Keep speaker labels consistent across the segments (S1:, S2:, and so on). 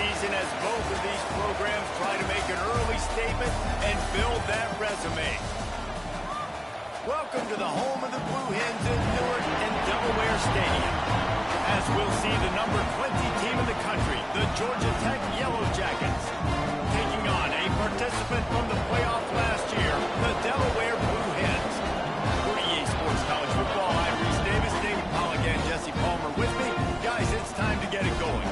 S1: season as both of these programs try to make an early statement and build that resume. Welcome to the home of the Blue Hens in Newark and Delaware Stadium. As we'll see the number 20 team in the country, the Georgia Tech Yellow Jackets, taking on a participant from the playoff last year, the Delaware Blue Hens. For EA Sports College Football, I'm Reese Davis, David Pollack, and Jesse Palmer with me. Guys, it's time to get it going.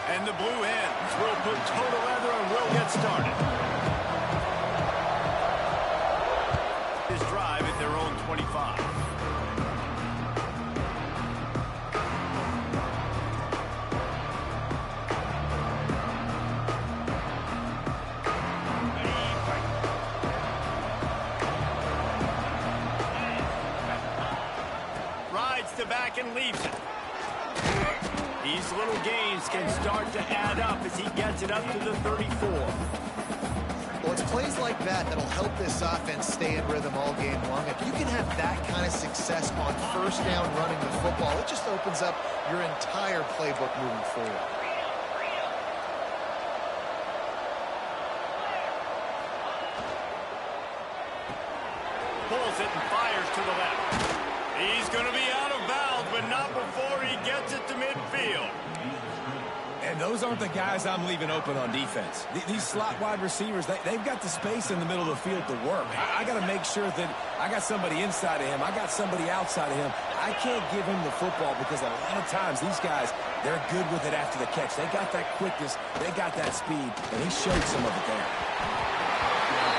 S1: And the Blue Hens will put total leather and will get started. This drive at their own 25. Rides to back and leaves it. These little gains can start to add up as he gets it up to the 34.
S2: Well, it's plays like that that'll help this offense stay in rhythm all game long. If you can have that kind of success on first down running the football, it just opens up your entire playbook moving forward.
S1: Pulls it and fires to the left. He's going to be out of bounds, but not before he gets it to midfield.
S3: And those aren't the guys I'm leaving open on defense. These slot wide receivers, they've got the space in the middle of the field to work. I got to make sure that I got somebody inside of him. I got somebody outside of him. I can't give him the football because a lot of times these guys, they're good with it after the catch. They got that quickness. They got that speed, and he showed some of it there.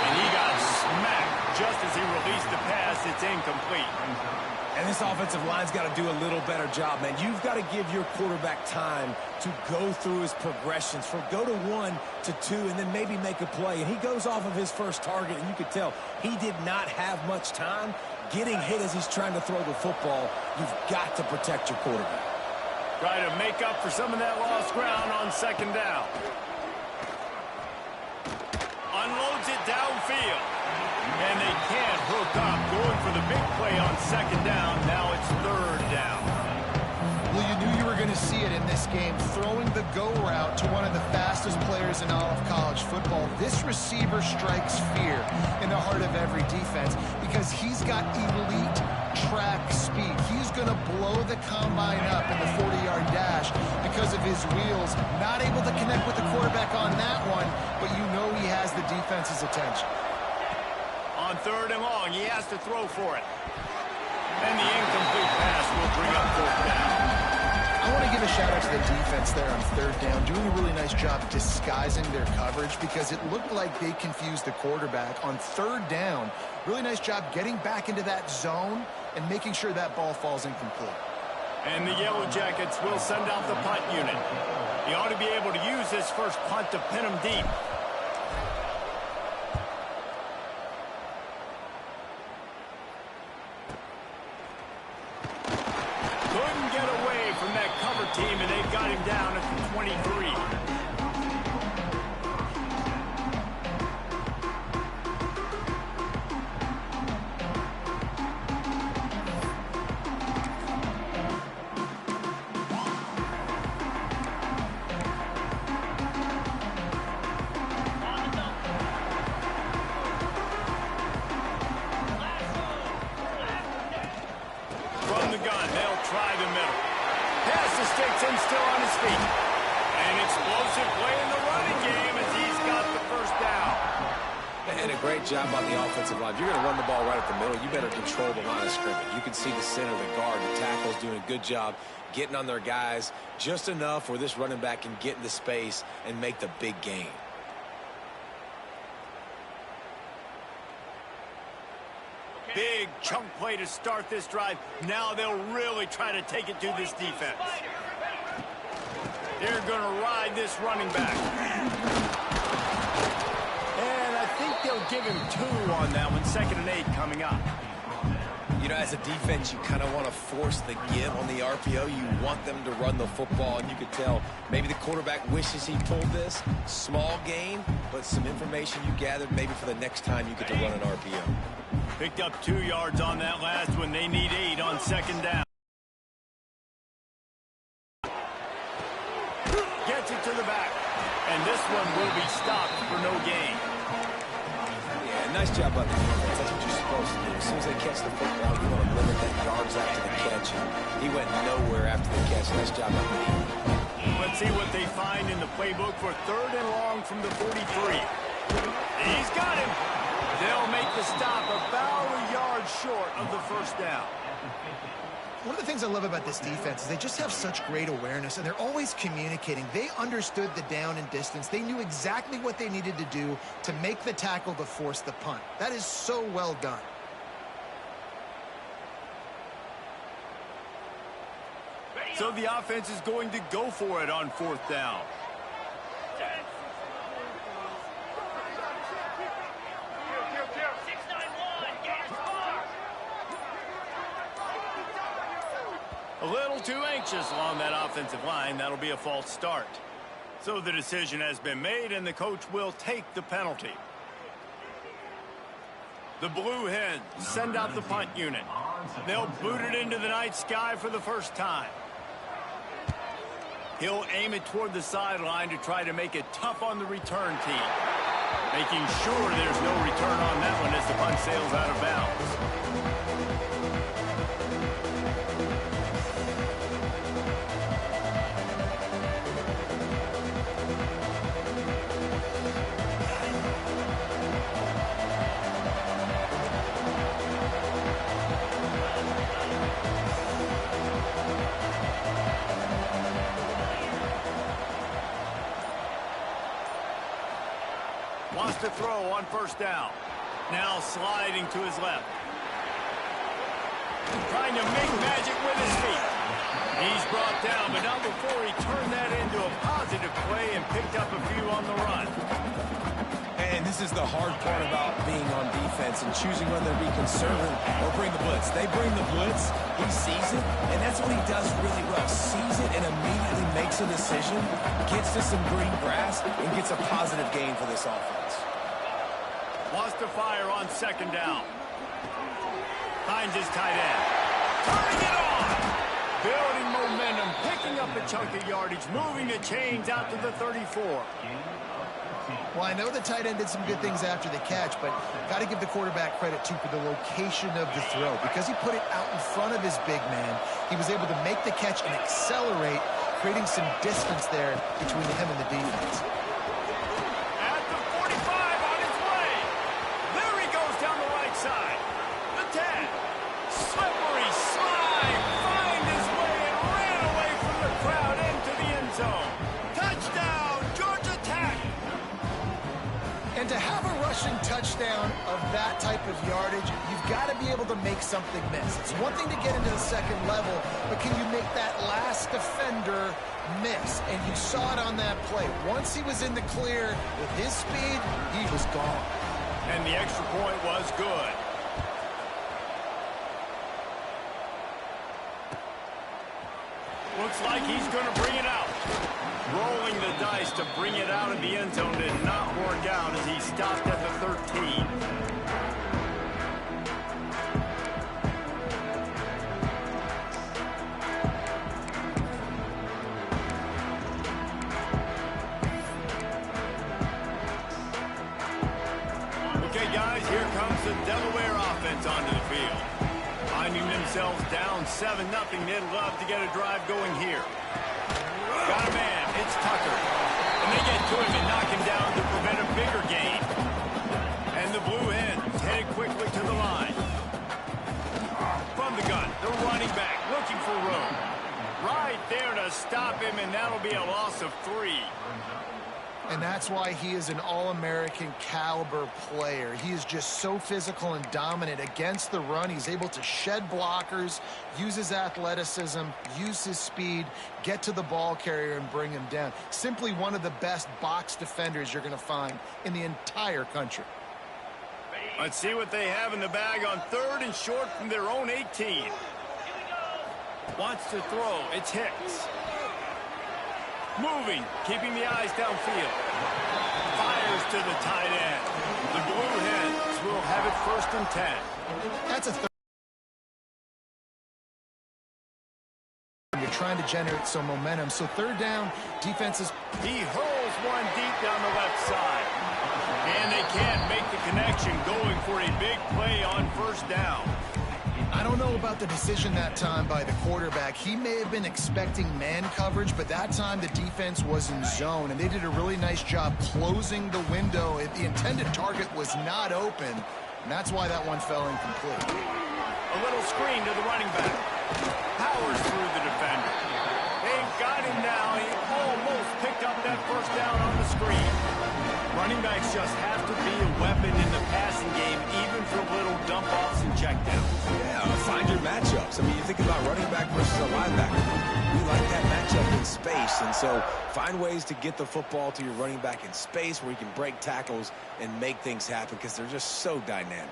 S1: And he got smacked just as he released the pass. It's incomplete.
S3: And this offensive line's got to do a little better job, man. You've got to give your quarterback time to go through his progressions, from go to 1 to 2, and then maybe make a play. And he goes off of his first target, and you could tell he did not have much time getting hit as he's trying to throw the football. You've got to protect your quarterback.
S1: Try to make up for some of that lost ground on second down. Unloads it downfield. And they can't hook up, going for the big play on second down. Now it's third down.
S2: Well, you knew you were going to see it in this game, throwing the go route to one of the fastest players in all of college football. This receiver strikes fear in the heart of every defense because he's got elite track speed. He's going to blow the combine up in the 40-yard dash because of his wheels. Not able to connect with the quarterback on that one, but you know he has the defense's attention.
S1: On third and long, he has to throw for it. And the incomplete pass will bring up fourth down.
S2: I want to give a shout out to the defense there on third down, doing a really nice job disguising their coverage because it looked like they confused the quarterback on third down. Really nice job getting back into that zone and making sure that ball falls incomplete.
S1: And the Yellow Jackets will send out the punt unit. He ought to be able to use this first punt to pin him deep. Couldn't get away from that cover team, and they've got him down at the 23. From the gun, they'll try the middle. Pass to Sticks and still on his feet. An explosive play in the running game as he's got the first down.
S3: And a great job on the offensive line. If you're going to run the ball right at the middle, you better control the line of scrimmage. You can see the center, the guard, the tackles doing a good job getting on their guys just enough where this running back can get into space and make the big gain.
S1: Big chunk play to start this drive. Now they'll really try to take it to this defense. They're going to ride this running back. And I think they'll give him 2 on that one. 2nd and 8 coming up.
S3: You know, as a defense, you kind of want to force the give on the RPO. You want them to run the football, and you could tell maybe the quarterback wishes he pulled this. Small gain, but some information you gathered maybe for the next time you get to run an RPO.
S1: Picked up 2 yards on that last one. They need 8 on second down. Gets it to the back. And this one will be stopped for no gain.
S3: Yeah, nice job by the defense. That's what you're supposed to do. As soon as they catch the football, you want to limit that yards after the catch. And he went nowhere after the catch. Nice job by the defense.
S1: Let's see what they find in the playbook for 3rd and long from the 43. He's got him. They'll make the stop about a yard short of the first down.
S2: One of the things I love about this defense is they just have such great awareness, and they're always communicating. They understood the down and distance. They knew exactly what they needed to do to make the tackle to force the punt. That is so well done.
S1: So the offense is going to go for it on 4th down. A little too anxious along that offensive line. That'll be a false start. So the decision has been made, and the coach will take the penalty. The Blue Hens send out the punt unit. They'll boot it into the night sky for the first time. He'll aim it toward the sideline to try to make it tough on the return team. Making sure there's no return on that one as the punt sails out of bounds. Wants to throw on 1st down. Now sliding to his left. Trying to make magic with his feet. He's brought down, but not before he turned that into a positive play and picked up a few on the run.
S3: And this is the hard part about being on defense and choosing whether to be conservative or bring the blitz. They bring the blitz, he sees it, and that's what he does really well. Sees it and immediately makes a decision, gets to some green grass, and gets a positive gain for this offense.
S1: Wants to fire on 2nd down. Finds his tight end. Turning it on! Building momentum, picking up a chunk of yardage, moving the chains out to the 34.
S2: Well, I know the tight end did some good things after the catch, but got to give the quarterback credit, too, for the location of the throw. Because he put it out in front of his big man, he was able to make the catch and accelerate, creating some distance there between him and the defense.
S1: At the 45 on his way. There he goes down the right side. The 10. Slippery slide. Find his way and ran away from the crowd into the end zone. Touchdown, Georgia Tech.
S2: And to have a rushing touchdown of that type of yardage, you've got to be able to make something miss. It's one thing to get into the 2nd level, but can you make that last defender miss? And you saw it on that play. Once he was in the clear with his speed, he was gone.
S1: And the extra point was good. Looks like he's going to bring it out. Rolling the dice to bring it out of the end zone did not work out as he stopped at the 13. Okay, guys, here comes the Delaware offense onto the field. Finding themselves down 7-0, they'd love to get a drive going here. Got a man. It's Tucker. And they get to him and knock him down to prevent a bigger gain. And the Blue Hens headed quickly to the line. From the gun, the running back looking for room. Right there to stop him, and that'll be a loss of 3.
S2: And that's why he is an All-American caliber player. He is just so physical and dominant against the run. He's able to shed blockers, use his athleticism, use his speed, get to the ball carrier and bring him down. Simply one of the best box defenders you're going to find in the entire country.
S1: Let's see what they have in the bag on 3rd and short from their own 18. Wants to throw. It's Hicks. Moving, keeping the eyes downfield. Fires to the tight end. The Blue Hens will have it 1st and 10.
S2: That's a third. You're trying to generate some momentum. So 3rd down, defenses.
S1: He hurls one deep down the left side. And they can't make the connection, going for a big play on 1st down.
S2: I don't know about the decision that time by the quarterback. He may have been expecting man coverage, but that time the defense was in zone, and they did a really nice job closing the window. The intended target was not open, and that's why that one fell incomplete.
S1: A little screen to the running back. Powers through the defender. They've got him now. He almost picked up that 1st down on the screen. Running backs just have to be a weapon in the passing game, even for little dump-offs and checkdowns.
S3: Yeah, find your matchups. I mean, you think about running back versus a linebacker. We like that matchup in space, and so find ways to get the football to your running back in space where you can break tackles and make things happen because they're just so dynamic.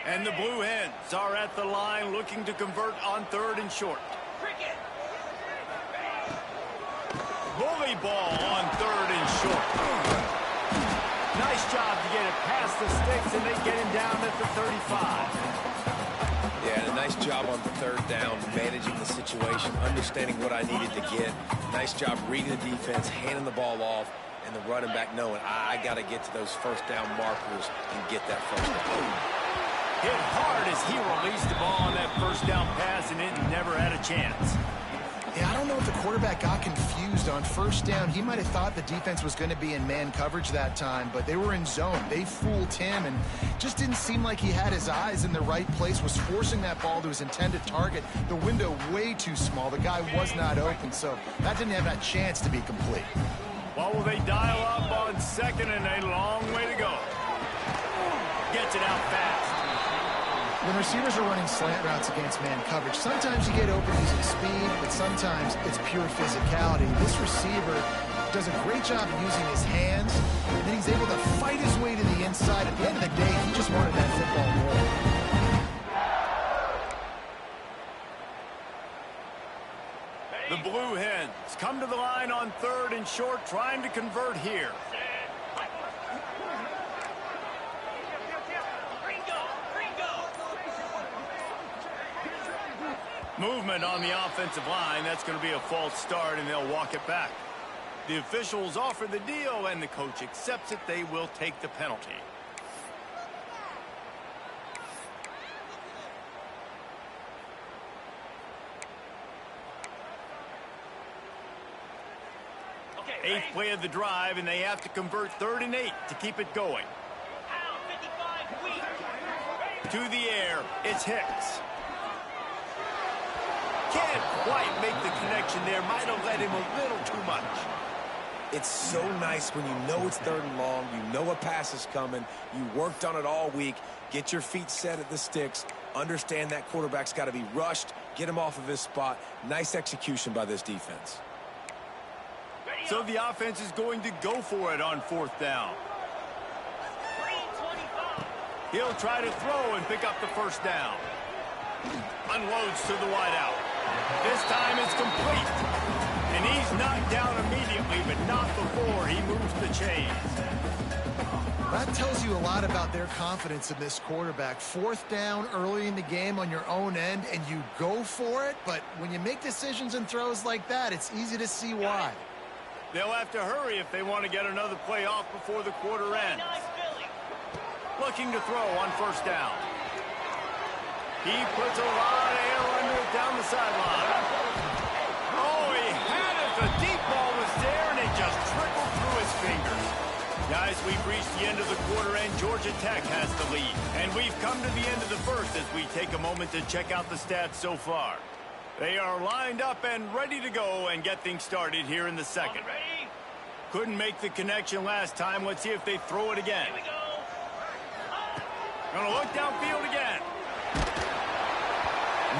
S1: And the Blue Hens are at the line looking to convert on 3rd and short. Bully ball on 3rd and short. Nice job to get it past the sticks, and they get him down at the 35.
S3: Yeah, and a nice job on the 3rd down, managing the situation, understanding what I needed to get. Nice job reading the defense, handing the ball off, and the running back knowing I got to get to those 1st down markers and get that 1st down.
S1: Hit hard as he released the ball on that 1st down pass, and it never had a chance.
S2: Yeah, I don't know if the quarterback got confused on 1st down. He might have thought the defense was going to be in man coverage that time, but they were in zone. They fooled him, and just didn't seem like he had his eyes in the right place, was forcing that ball to his intended target. The window way too small. The guy was not open, so that didn't have that chance to be complete.
S1: Well, will they dial up on 2nd and a long way to go? Gets it out fast.
S2: When receivers are running slant routes against man coverage, sometimes you get open using speed, but sometimes it's pure physicality. This receiver does a great job using his hands, and then he's able to fight his way to the inside. At the end of the day, he just wanted that football more.
S1: The Blue Hens come to the line on 3rd and short, trying to convert here. Movement on the offensive line. That's going to be a false start, and they'll walk it back. The officials offer the deal, and the coach accepts it. They will take the penalty. Eighth play of the drive, and they have to convert 3rd and 8 to keep it going. To the air, it's Hicks. Can't quite make the connection there. Might have let him a little too much.
S3: It's so nice when you know it's 3rd and long, you know a pass is coming, you worked on it all week, get your feet set at the sticks, understand that quarterback's got to be rushed, get him off of his spot. Nice execution by this defense.
S1: So the offense is going to go for it on 4th down. He'll try to throw and pick up the 1st down. Unloads to the wideout. This time it's complete. And he's knocked down immediately, but not before he moves the chains.
S2: That tells you a lot about their confidence in this quarterback. 4th down early in the game on your own end, and you go for it. But when you make decisions and throws like that, it's easy to see why.
S1: They'll have to hurry if they want to get another play off before the quarter ends. Looking to throw on 1st down. He puts a lot of air under it down the sideline. Oh, he had it. The deep ball was there, and it just trickled through his fingers. Guys, we've reached the end of the quarter, and Georgia Tech has the lead. And we've come to the end of the 1st as we take a moment to check out the stats so far. They are lined up and ready to go and get things started here in the 2nd. Couldn't make the connection last time. Let's see if they throw it again. Gonna look downfield again.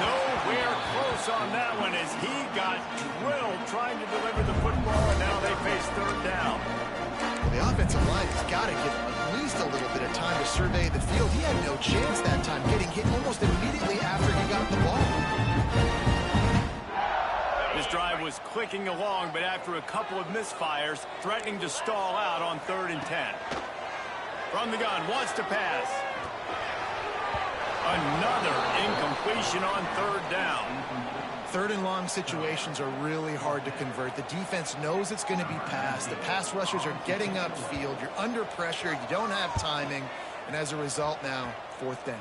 S1: Nowhere close on that one as he got drilled trying to deliver the football, and now they face 3rd down.
S2: Well, the offensive line has got to get at least a little bit of time to survey the field. He had no chance that time, getting hit almost immediately after he got the ball.
S1: This drive was clicking along, but after a couple of misfires, threatening to stall out on 3rd and 10. From the gun, wants to pass. Another incompletion on 3rd down.
S2: 3rd and long situations are really hard to convert. The defense knows it's going to be passed. The pass rushers are getting upfield. You're under pressure. You don't have timing. And as a result now, 4th down.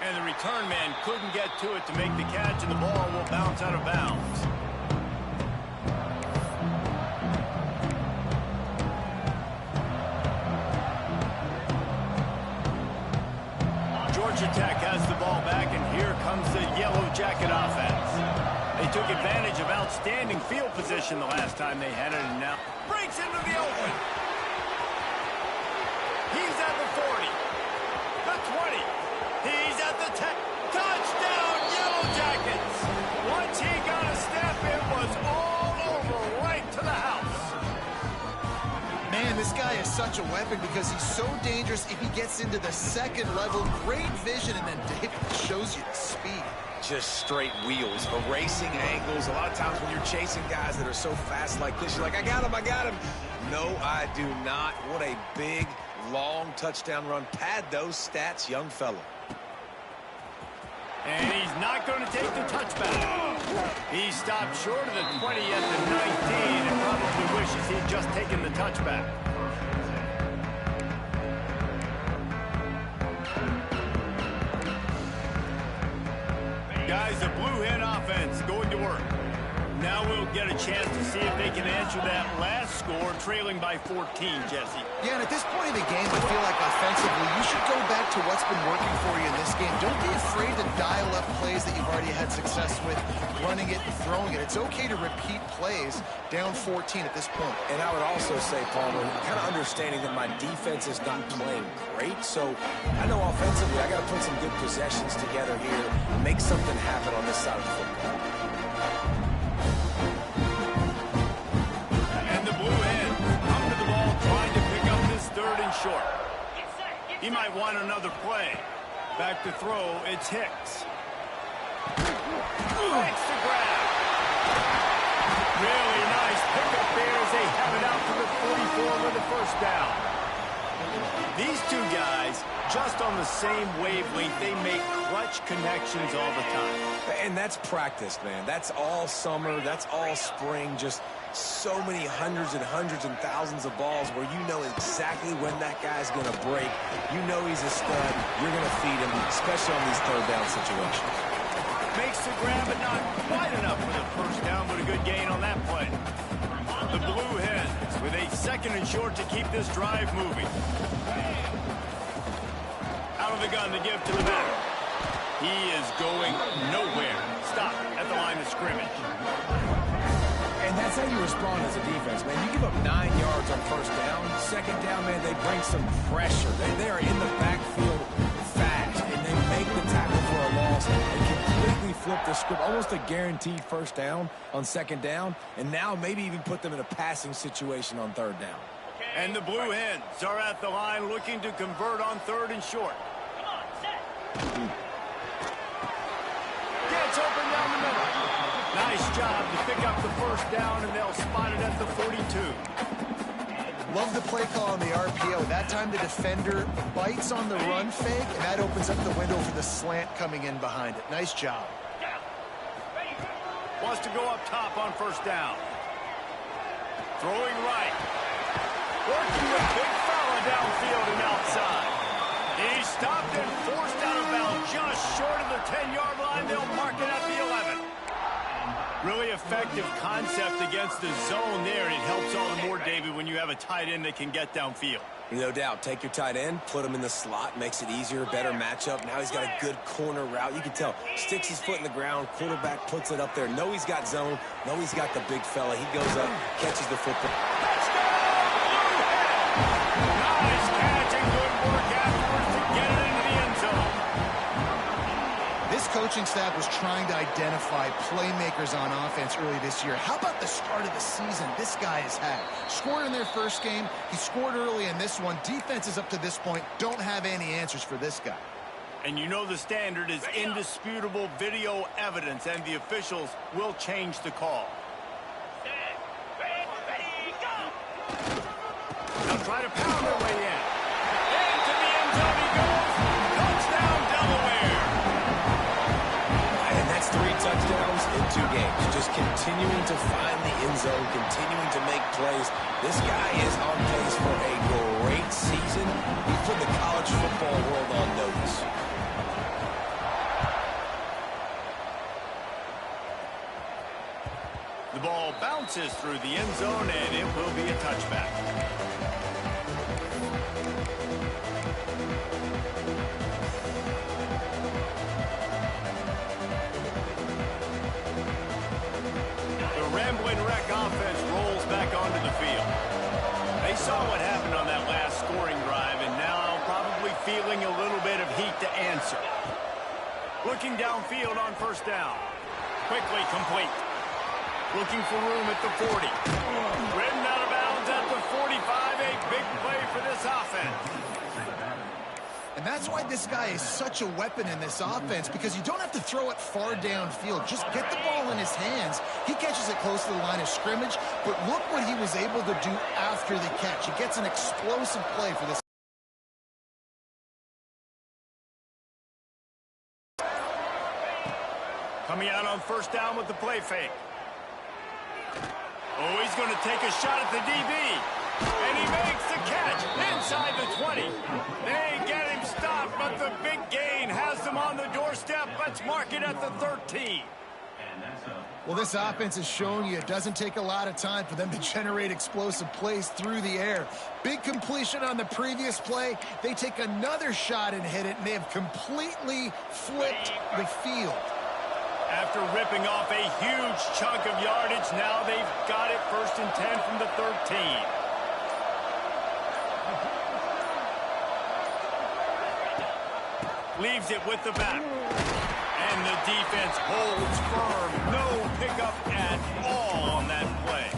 S1: And the return man couldn't get to it to make the catch, and the ball will bounce out of bounds. Georgia Tech has the ball back, and here comes the Yellow Jacket offense. They took advantage of outstanding field position the last time they had it, and now breaks into the open. He's at the 40, the 20. He's at the 10. Touchdown, Yellow Jackets. Once he got a step, it was all over, right to the house.
S2: Man, this guy is such a weapon because he's so dangerous if he gets into the 2nd level. Great vision, and then David shows you the speed.
S3: Just straight wheels, erasing angles. A lot of times when you're chasing guys that are so fast like this, you're like, I got him. No, I do not. What a big, long touchdown run. Pad those stats, young fella.
S1: And he's not going to take the touchback. He stopped short of the 20 at the 19 and probably wishes he'd just taken the touchback. Guys, the Blue Hen offense going to work. Now we'll get a chance to see if they can answer that last score, trailing by 14, Jesse.
S2: Yeah, and at this point in the game, I feel like offensively, you should go back to what's been working for you in this game. Don't be afraid to dial up plays that you've already had success with, running it and throwing it. It's okay to repeat plays down 14 at this point.
S3: And I would also say, Palmer, kind of understanding that my defense is not playing great, so I know offensively I got to put some good possessions together here, make something happen on this side of the football.
S1: Short. He might want another play. Back to throw, it's Hicks. Makes the grab. Really nice pickup there as they have it out to the 44 with the 1st down. These two guys, just on the same wavelength, they make clutch connections all the time.
S3: And that's practice, man. That's all summer. That's all spring. Just so many hundreds and thousands of balls where you know exactly when that guy's going to break. You know he's a stud. You're going to feed him, especially on these 3rd down situations.
S1: Makes the grab, but not quite enough for the 1st down, but a good gain on that play. The Blue Hens with a 2nd and short to keep this drive moving. Out of the gun to give to the back. He is going nowhere. Stop at the line of scrimmage.
S3: And that's how you respond as a defense, man. You give up 9 yards on 1st down. 2nd down, man, they bring some pressure. They are in the backfield fast, and they make the tackle for a loss. They completely flip the script, almost a guaranteed 1st down on 2nd down, and now maybe even put them in a passing situation on 3rd down.
S1: And the Blue Hens are at the line looking to convert on 3rd and short.
S4: Come on, set.
S1: Gets open down the middle. Nice job to pick up the 1st down, and they'll spot it at the 42.
S2: Love the play call on the RPO. That time the defender bites on the run fake, and that opens up the window for the slant coming in behind it. Nice job.
S1: Wants to go up top on 1st down. Throwing right. Working with big fella downfield and outside. He stopped and forced out of bounds just short of the 10-yard line. They'll mark it at the 11. Really effective concept against the zone there. It helps all the more, David, when you have a tight end that can get downfield.
S3: No doubt. Take your tight end, put him in the slot, makes it easier, better matchup. Now he's got a good corner route. You can tell. Sticks his foot in the ground, quarterback puts it up there. Know he's got zone. Know he's got the big fella. He goes up, catches the football.
S1: Nice catch and good work afterwards to get it into the end zone.
S2: This coaching staff was trying to identify playmakers on offense early this year. How about the start of the season this guy has had? Scored in their first game. He scored early in this one. Defenses up to this point don't have any answers for this guy.
S1: And you know the standard is indisputable video evidence, and the officials will change the call.
S4: Set, ready, go!
S1: They'll try to pound their way in. Into the end zone he goes. Touchdown, Delaware.
S3: And that's 3 touchdowns in 2 games. Just continuing to find the end zone, continuing to make plays. This guy is on pace for a great season. He put the college football world on notice.
S1: The ball bounces through the end zone, and it will be a touchback. The Rambling Wreck offense rolls back onto the field. They saw what happened on that last scoring drive, and now probably feeling a little bit of heat to answer. Looking downfield on first down. Quickly complete. Looking for room at the 40. Ridden out of bounds at the 45. A big play for this offense.
S2: And that's why this guy is such a weapon in this offense, because you don't have to throw it far downfield. Just get the ball in his hands. He catches it close to the line of scrimmage, but look what he was able to do after the catch. He gets an explosive play for this.
S1: Coming out on first down with the play fake. Oh, he's going to take a shot at the DB. And he makes the catch inside the 20. They get him stopped, but the big gain has them on the doorstep. Let's mark it at the 13.
S2: Well, this offense has shown you it doesn't take a lot of time for them to generate explosive plays through the air. Big completion on the previous play. They take another shot and hit it, and they have completely flipped the field.
S1: After ripping off a huge chunk of yardage, now they've got it 1st and 10 from the 13. Leaves it with the back. And the defense holds firm. No pickup at all on that play.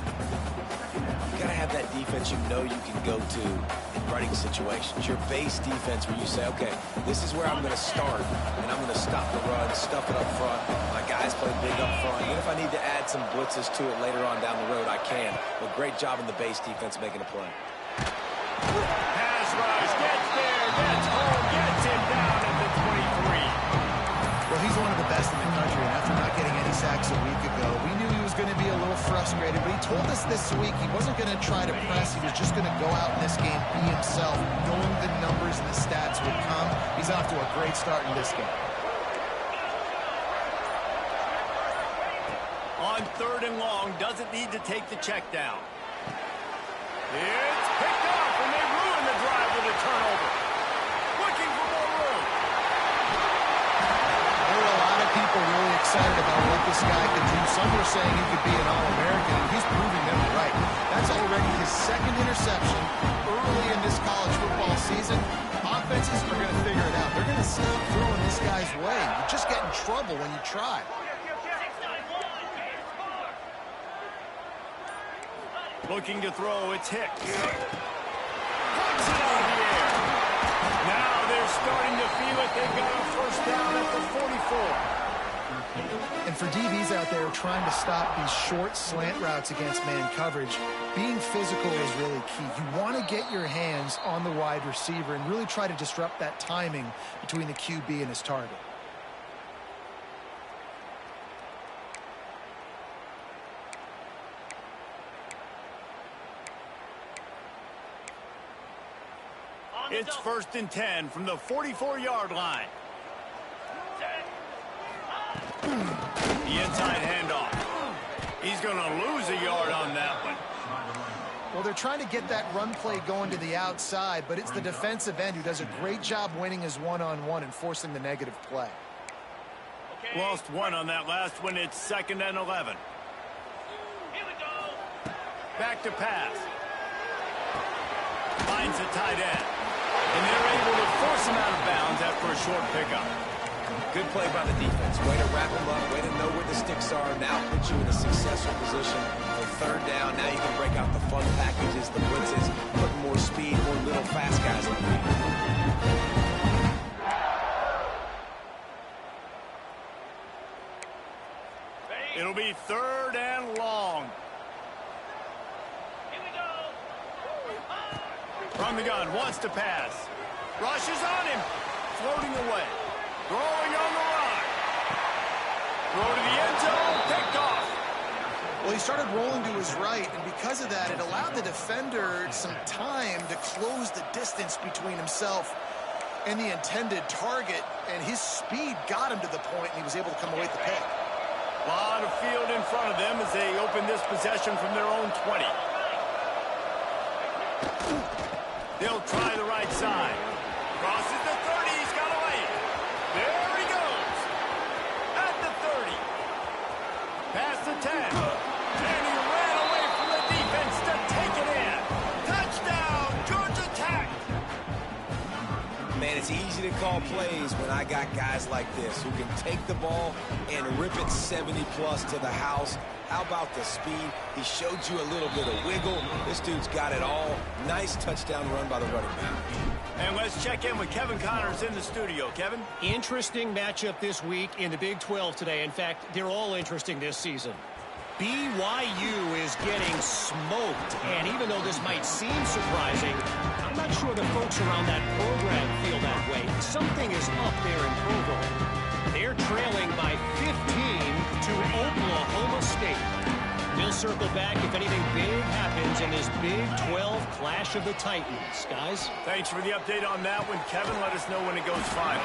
S3: You got to have that defense you know you can go to in running situations. Your base defense where you say, okay, this is where I'm going to start, and I'm going to stop the run, stuff it up front. My guys play big up front. Even if I need to add some blitzes to it later on down the road, I can. But great job in the base defense making a play.
S1: Pass rush, gets there, gets home, gets him down at the 23.
S2: Well, he's one of the best in the country, and after not getting any sacks a week ago, we knew he was going to be a little frustrated, but he told us this week he wasn't going to try to press. He was just going to go out in this game, be himself, knowing the numbers and the stats would come. He's off to a great start in this game.
S1: On 3rd and long, doesn't need to take the check down. It's picked up, and they ruin the drive with a turnover. Looking for more room.
S2: There were a lot of people really excited about what this guy could do. Some were saying he could be an All-American, and he's proving them right. That's already his 2nd interception early in this college football season. Offenses are going to figure it out. They're going to stop throwing this guy's way. You just get in trouble when you try.
S1: Looking to throw, it's Hicks. Puts it on the air. Now they're starting to feel it. They've got a first down at the 44.
S2: And for DBs out there trying to stop these short slant routes against man coverage, being physical is really key. You want to get your hands on the wide receiver and really try to disrupt that timing between the QB and his target.
S1: It's 1st and 10 from the 44-yard line. The inside handoff. He's going to lose a yard on that one.
S2: Well, they're trying to get that run play going to the outside, but it's the defensive end who does a great job winning his one-on-one and forcing the negative play.
S1: Lost one on that last one. It's 2nd and 11.
S4: Here we go.
S1: Back to pass. Finds a tight end. And they're able to force him out of bounds after a short pickup.
S3: Good play by the defense. Way to wrap him up. Way to know where the sticks are. Now put you in a successful position for 3rd down. Now you can break out the fun packages, the blitzes, put more speed, more little fast guys on the field.
S1: It'll be 3rd and long.
S4: Here we go.
S1: From the gun, wants to pass. Rushes on him. Floating away. Throwing on the run. Throw to the end zone. Picked off.
S2: Well, he started rolling to his right, and because of that, it allowed the defender some time to close the distance between himself and the intended target, and his speed got him to the point, and he was able to come away with the pick.
S1: A lot of field in front of them as they open this possession from their own 20. They'll try the right side. Crosses the 30. He's got away. There he goes. At the 30. Past the 10. And he ran away from the defense to take it in. Touchdown, Georgia Tech.
S3: Man, it's easy to call plays when I got guys like this who can take the ball and rip it 70-plus to the house. How about the speed? He showed you a little bit of wiggle. This dude's got it all. Nice touchdown run by the running back.
S1: And let's check in with Kevin Connors in the studio. Kevin?
S5: Interesting matchup this week in the Big 12 today. In fact, they're all interesting this season. BYU is getting smoked, and even though this might seem surprising, I'm not sure the folks around that program feel that way. Something is up there in Provo. They're trailing by 15 to Oklahoma State. We'll circle back if anything big happens in this Big 12 Clash of the Titans. Guys?
S1: Thanks for the update on that one, Kevin. Let us know when it goes final.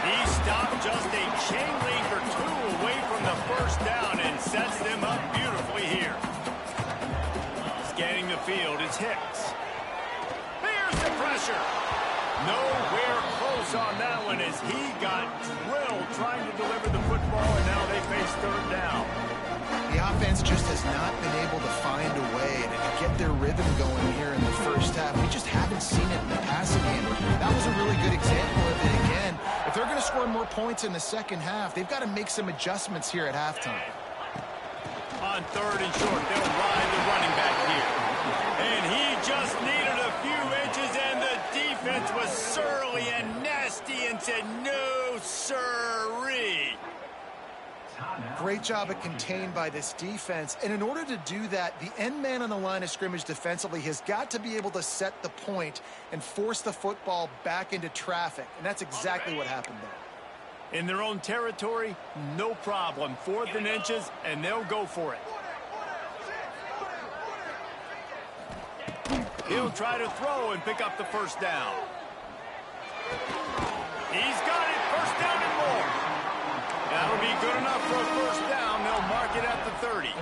S1: He stopped just a chain link or two away from the first down and sets them up beautifully here. Scanning the field is Hicks. Here's the pressure. Nowhere close on that one as he got drilled trying to deliver the football, and now they face 3rd down.
S2: The offense just has not been able to find a way to get their rhythm going here in the first half. We just haven't seen it in the passing game. That was a really good example of it again. If they're going to score more points in the second half, they've got to make some adjustments here at halftime.
S1: On 3rd and short, they'll ride the running back here. And he just needed a few inches, and the defense was surly and nasty and said, no, sirree.
S2: Great job of contained by this defense. And in order to do that, the end man on the line of scrimmage defensively has got to be able to set the point and force the football back into traffic. And that's exactly what happened there.
S1: In their own territory, no problem. 4th and inches, and they'll go for it. He'll try to throw and pick up the first down. He's got it. First down and more. That'll be good enough for a first down. They'll mark it at the 30.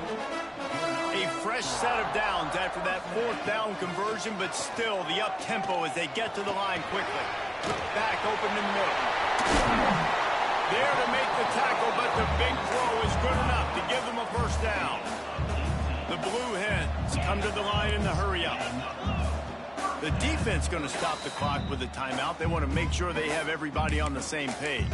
S1: A fresh set of downs after that 4th down conversion, but still the up-tempo as they get to the line quickly. Back open in the middle. There to make the tackle, but the big throw is good enough to give them a first down. The Blue Hens come to the line in the hurry-up. The defense going to stop the clock with a timeout. They want to make sure they have everybody on the same page.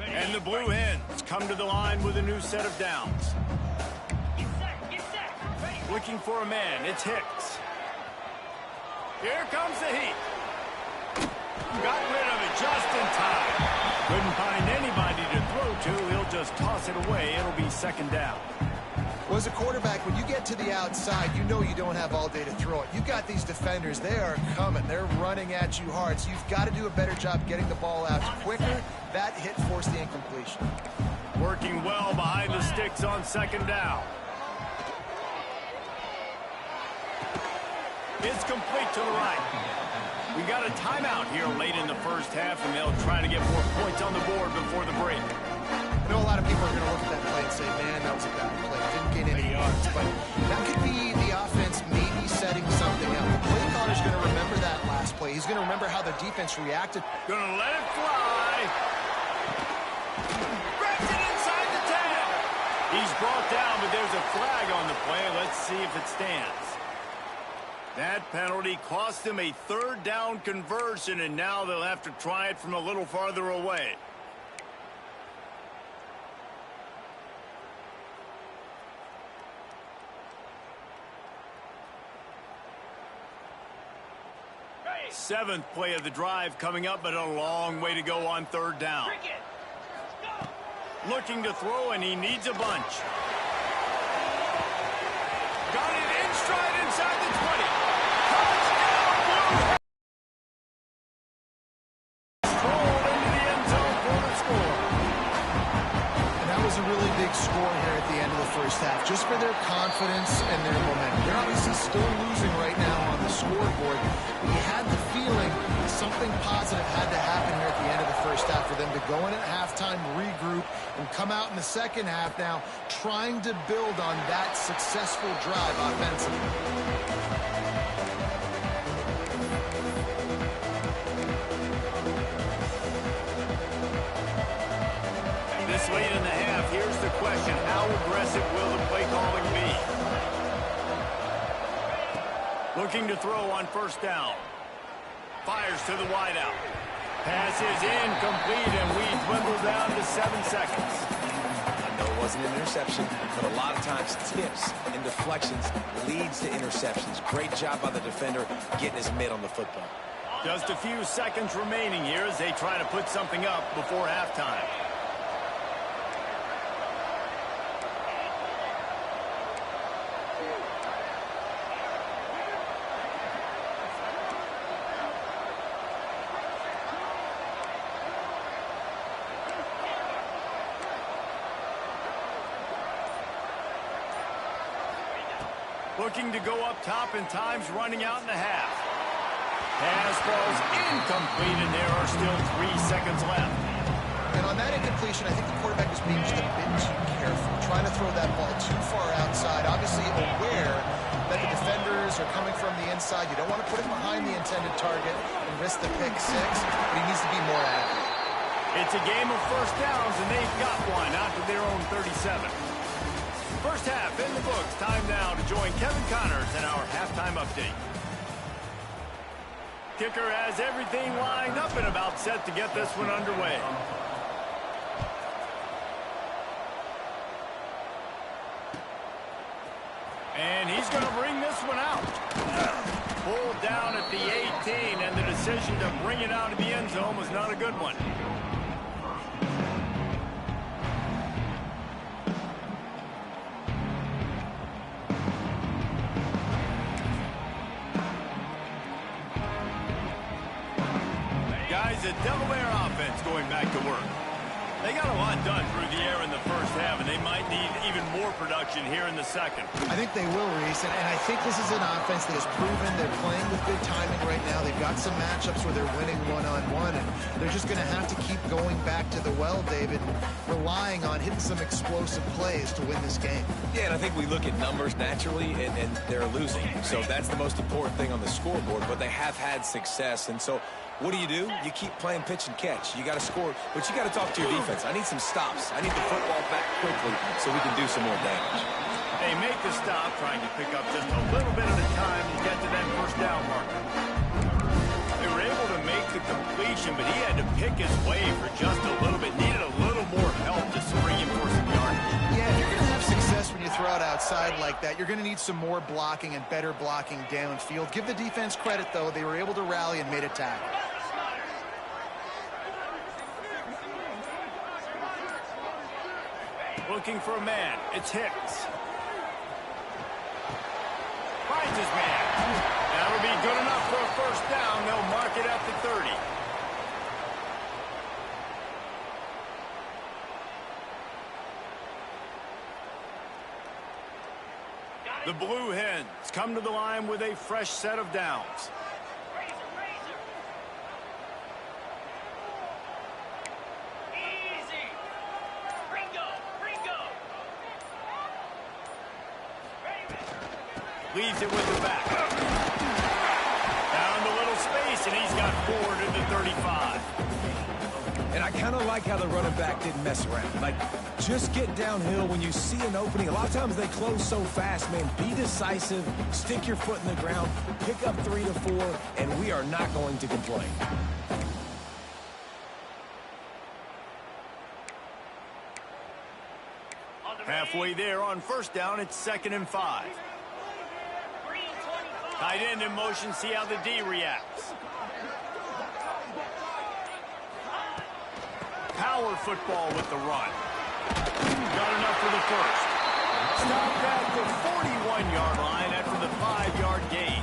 S1: And the Blue Hens come to the line with a new set of downs.
S4: Get set. Ready.
S1: Looking for a man, it's Hicks. Here comes the heat. Got rid of it just in time. Couldn't find anybody to throw to. He'll just toss it away. It'll be 2nd down.
S2: Well, as a quarterback, when you get to the outside, you know you don't have all day to throw it. You've got these defenders. They are coming. They're running at you hard. So you've got to do a better job getting the ball out quicker. That hit forced the incompletion.
S1: Working well behind the sticks on 2nd down. It's complete to the right. We got a timeout here late in the first half, and they'll try to get more points on the board before the break.
S2: I know a lot of people are going to look at that play and say, man, that was a bad play. Didn't gain any yards. But that could be the offense maybe setting something up. The play caller's going to remember that last play. He's going to remember how the defense reacted.
S1: Gonna let it fly. Grabs it inside the 10. He's brought down, but there's a flag on the play. Let's see if it stands. That penalty cost them a 3rd down conversion, and now they'll have to try it from a little farther away. Seventh play of the drive coming up, but a long way to go on third down. Looking to throw, and he needs a bunch. Got it in stride inside the 20. Touchdown, Blue! Strolled into the end zone for the score.
S2: And that was a really big score here at the end of the first half, just for their confidence and their momentum. They're obviously still losing right now on the scoreboard. We had the feeling something positive had to happen here at the end of the first half for them to go in at halftime, regroup, and come out in the second half now trying to build on that successful drive offensively.
S1: This late in the half, here's the question. How aggressive will the play calling be? Looking to throw on first down. Fires to the wideout. Pass is incomplete, and we dwindle down to 7 seconds.
S3: I know it wasn't an interception, but a lot of times tips and deflections leads to interceptions. Great job by the defender getting his mitt on the football.
S1: Just a few seconds remaining here as they try to put something up before halftime. Looking to go up top, and time's running out in the half. Pass falls incomplete, and there are still 3 seconds left.
S2: And on that incompletion, I think the quarterback was being just a bit too careful, trying to throw that ball too far outside, obviously aware that the defenders are coming from the inside. You don't want to put it behind the intended target and risk the pick six, but he needs to be more accurate.
S1: It's a game of first downs, and they've got one out to their own 37. First half in the books. Time now to join Kevin Connors in our halftime update. Kicker has everything lined up and about set to get this one underway. And he's going to bring this one out. Pulled down at the 18, and the decision to bring it out of the end zone was not a good one. Guys, the Delaware offense going back to work. They got a lot done through the air in the first half, and they might need even more production here in the second.
S2: I think they will, Reese, and I think this is an offense that has proven they're playing with good timing right now. They've got some matchups where they're winning one-on-one, and they're just going to have to keep going back to the well, David, relying on hitting some explosive plays to win this game.
S3: Yeah, and I think we look at numbers naturally, and they're losing. So that's the most important thing on the scoreboard, but they have had success, and so what do? You keep playing pitch and catch. You got to score, but you got to talk to your defense. I need some stops. I need the football back quickly so we can do some more damage.
S1: They make the stop, trying to pick up just a little bit at a time to get to that first down marker. They were able to make the completion, but he had to pick his way for just a little bit. Needed a little more help to spring him for some yardage.
S2: Yeah, if you're going to have success when you throw it outside like that, you're going to need some more blocking and better blocking downfield. Give the defense credit, though. They were able to rally and made a tackle.
S1: Looking for a man. It's Hicks. Finds his man. That'll be good enough for a first down. They'll mark it at the 30. The Blue Hens come to the line with a fresh set of downs. Leaves it with the back. Down the little space, and he's got forward to the 35.
S3: And I kind of like how the running back didn't mess around. Like, just get downhill when you see an opening. A lot of times they close so fast, man. Be decisive, stick your foot in the ground, pick up 3 to 4, and we are not going to complain.
S1: Halfway there on first down, it's 2nd and 5. Tight end in motion, see how the D reacts. power football with the run. Got enough for the first. Stopped at the 41-yard line after the 5-yard gain.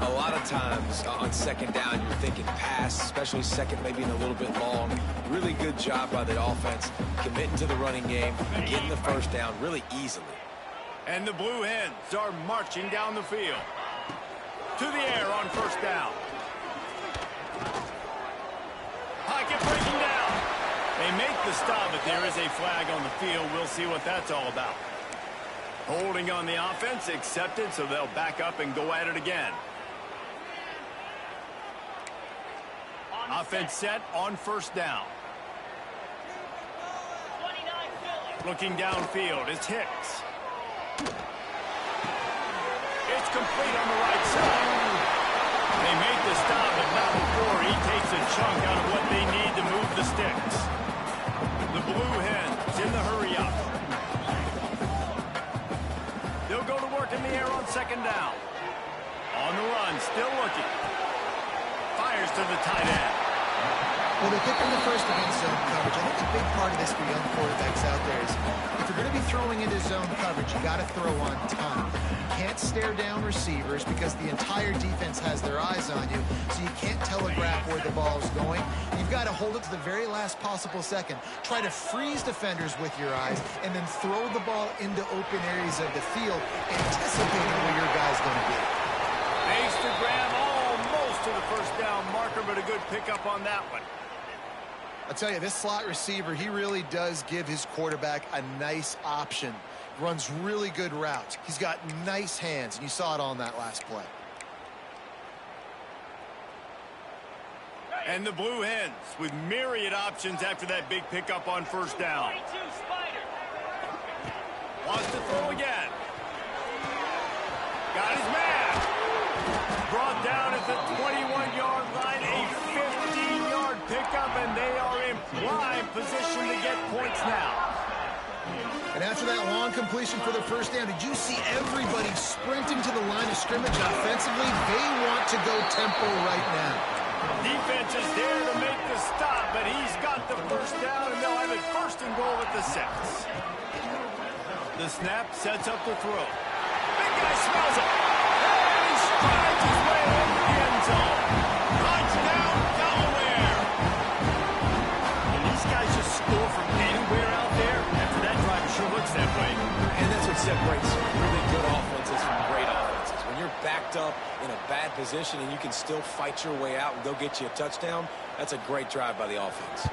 S3: A lot of times on second down, you're thinking pass, especially second, maybe a little bit long. Really good job by the offense, committing to the running game, getting the first down really easily.
S1: And the Blue Hens are marching down the field. To the air on first down. Pocket breaking down. They make the stop, but there is a flag on the field. We'll see what that's all about. Holding on the offense, accepted, so they'll back up and go at it again. Offense set on first down.
S4: 29 Phillies.
S1: Looking downfield, it's Hicks. It's complete on the right side. They make the stop, but not before he takes a chunk out of what they need to move the sticks. The Blue Hens in the hurry up. They'll go to work in the air on second down. On the run, still looking. Fires to the tight end.
S2: Well, they picked on the first against zone coverage. I think a big part of this for young quarterbacks out there is if you're going to be throwing into zone coverage, you got to throw on time. You can't stare down receivers because the entire defense has their eyes on you, so you can't telegraph where the ball is going. You've got to hold it to the very last possible second. Try to freeze defenders with your eyes, and then throw the ball into open areas of the field, anticipating where your guy's going to be.
S1: Makes the grab almost to the first down marker, but a good pickup on that one.
S2: I'll tell you, this slot receiver, he really does give his quarterback a nice option. Runs really good routes. He's got nice hands, and you saw it on that last play.
S1: And the Blue Hens with myriad options after that big pickup on first down.
S4: 22 Spider.
S1: Wants to throw again. Got his man. Brought down at the 21-yard line, a 15-yard pickup, and they are in prime position to get points now.
S2: And after that long completion for the first down, did you see everybody sprinting to the line of scrimmage offensively? They want to go tempo right now.
S1: Defense is there to make the stop, but he's got the first down, and they'll have it first and goal at the 6. The snap sets up the throw. Big guy smells it. And he strides his way into the end zone. Touchdown, Delaware. And these guys just score from anywhere out there. After that drive, it sure looks that way.
S3: And that's what separates really good offenses from great offenses. When you're backed up in a bad position and you can still fight your way out and go get you a touchdown, that's a great drive by the offense.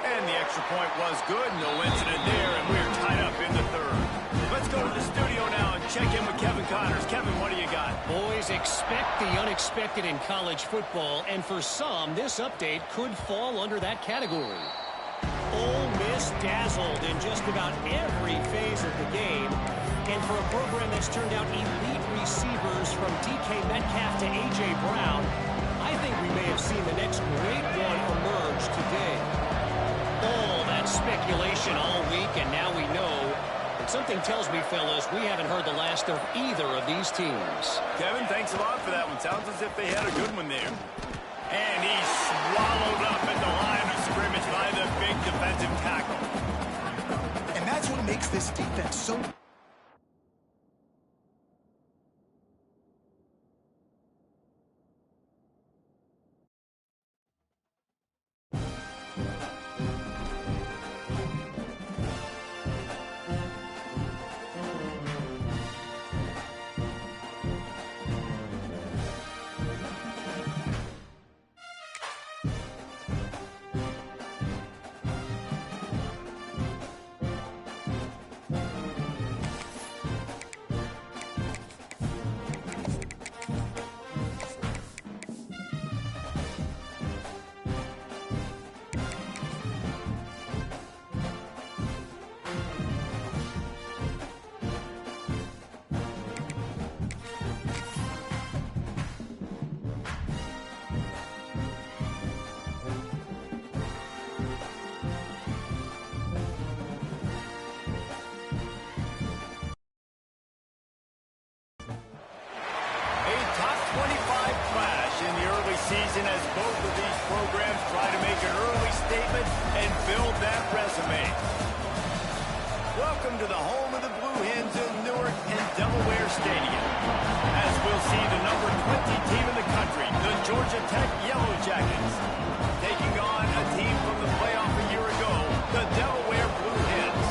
S1: And the extra point was good. No incident there, and we're tied up in the third. Let's go to the studio now and check in with Kevin Connors. Kevin, what do you got?
S5: Boys, expect the unexpected in college football, and for some, this update could fall under that category. Ole Miss dazzled in just about every phase of the game, and for a program that's turned out elite receivers from DK Metcalf to A.J. Brown, I think we may have seen the next great one emerge today. All that speculation all week, and now we know. But something tells me, fellas, we haven't heard the last of either of these teams.
S1: Kevin, thanks a lot for that one. Sounds as if they had a good one there. And he's swallowed up at the line of scrimmage by the big defensive tackle.
S2: And that's what makes this defense so...
S1: season as both of these programs try to make an early statement and build that resume. Welcome to the home of the Blue Hens in Newark and Delaware Stadium. As we'll see the number 20 team in the country, the Georgia Tech Yellow Jackets, taking on a team from the playoff a year ago, the Delaware Blue Hens.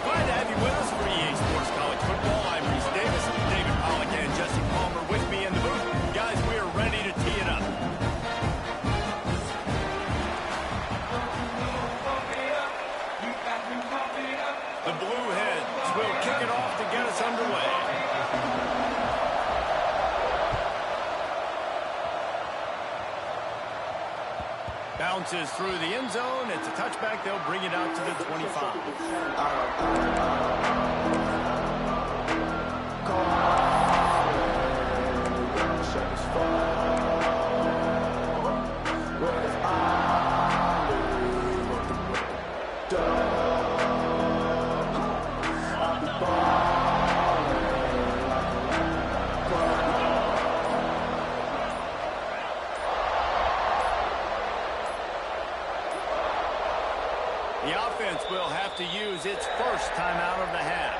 S1: Glad to have you with us for EA Sports College Football. I'm Reese Davis, David Pollock and Jesse Palmer with me in the booth. Guys, we are ready to tee it up. The Blue Hens will kick it off to get us underway. Bounces through the end zone. It's a touchback. They'll bring it out to the 25. The offense will have to use its first timeout of the half.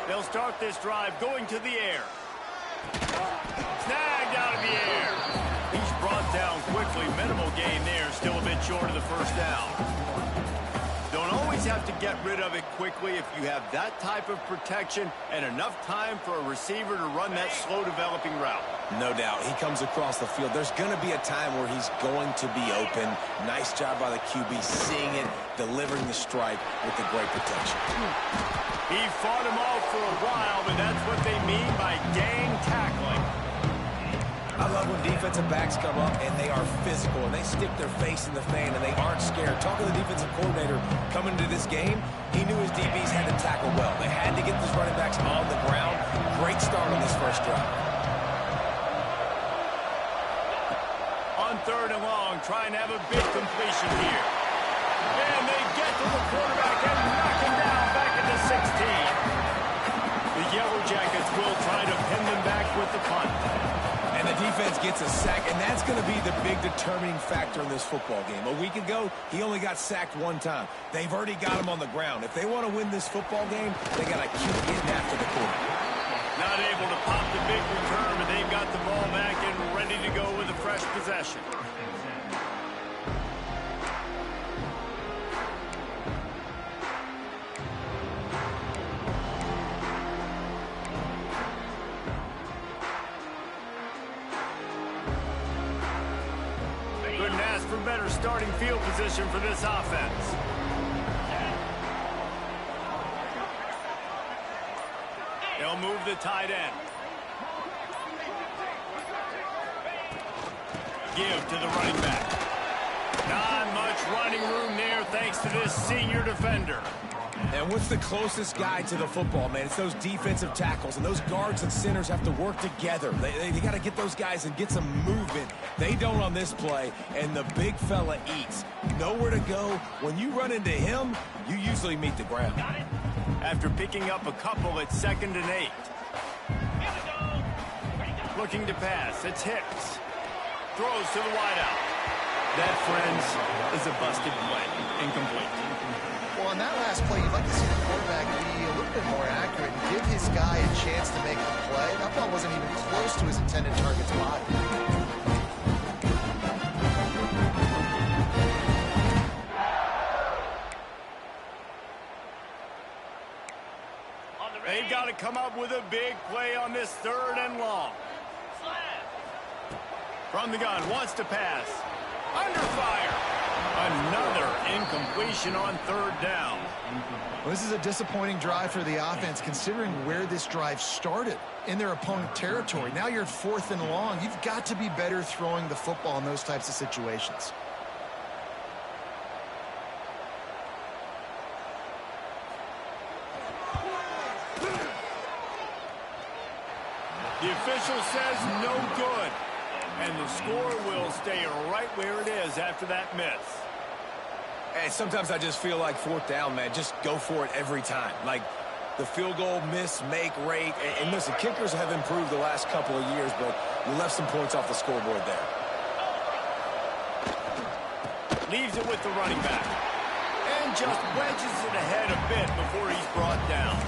S1: They'll start this drive going to the air. Snagged out of the air. He's brought down quickly. Minimal gain there. Still a bit short of the first down. Don't always have to get rid of it quickly if you have that type of protection and enough time for a receiver to run that slow-developing route.
S3: No doubt. He comes across the field. There's going to be a time where he's going to be open. Nice job by the QB seeing it, delivering the strike with the great protection.
S1: He fought him off for a while, but that's what they mean by gang tackling.
S3: I love when defensive backs come up and they are physical and they stick their face in the fan and they aren't scared. Talking to the defensive coordinator coming into this game, he knew his DBs had to tackle well. They had to get these running backs on the ground. Great start on this first drive.
S1: On third and long, trying to have a big completion here. And they get to the quarterback and knock him down back at the 16. The Yellow Jackets will try to pin them back with the punt.
S3: And the defense gets a sack, and that's going to be the big determining factor in this football game. A week ago, he only got sacked one time. They've already got him on the ground. If they want to win this football game, they got to keep getting after the quarterback.
S1: Not able to pop the big return, but they've got the ball back and ready to go with a fresh possession. Couldn't ask for better starting field position for this offense. They'll move the tight end. Give to the running back. Not much running room there thanks to this senior defender.
S3: And what's the closest guy to the football, man? It's those defensive tackles, and those guards and centers have to work together. They got to get those guys and get some movement. They don't on this play, and the big fella eats. Nowhere to go. When you run into him, you usually meet the ground.
S1: After picking up a couple at 2nd and 8. Looking to pass. It's Hicks. Throws to the wideout. That, friends, is a busted play. Incomplete.
S2: Well, on that last play, you'd like to see the quarterback be a little bit more accurate and give his guy a chance to make the play. That ball wasn't even close to his intended target's body.
S1: They've got to come up with a big play on this 3rd and long. From the gun, wants to pass. Under fire. Another incompletion on 3rd down.
S2: Well, this is a disappointing drive for the offense, considering where this drive started, in their opponent territory. Now you're at 4th and long. You've got to be better throwing the football in those types of situations.
S1: The official says no good. And the score will stay right where it is after that miss.
S3: And sometimes I just feel like fourth down, man, just go for it every time. Like the field goal miss, make rate. And listen, kickers have improved the last couple of years, but you left some points off the scoreboard there.
S1: Leaves it with the running back. And just wedges it ahead a bit before he's brought down.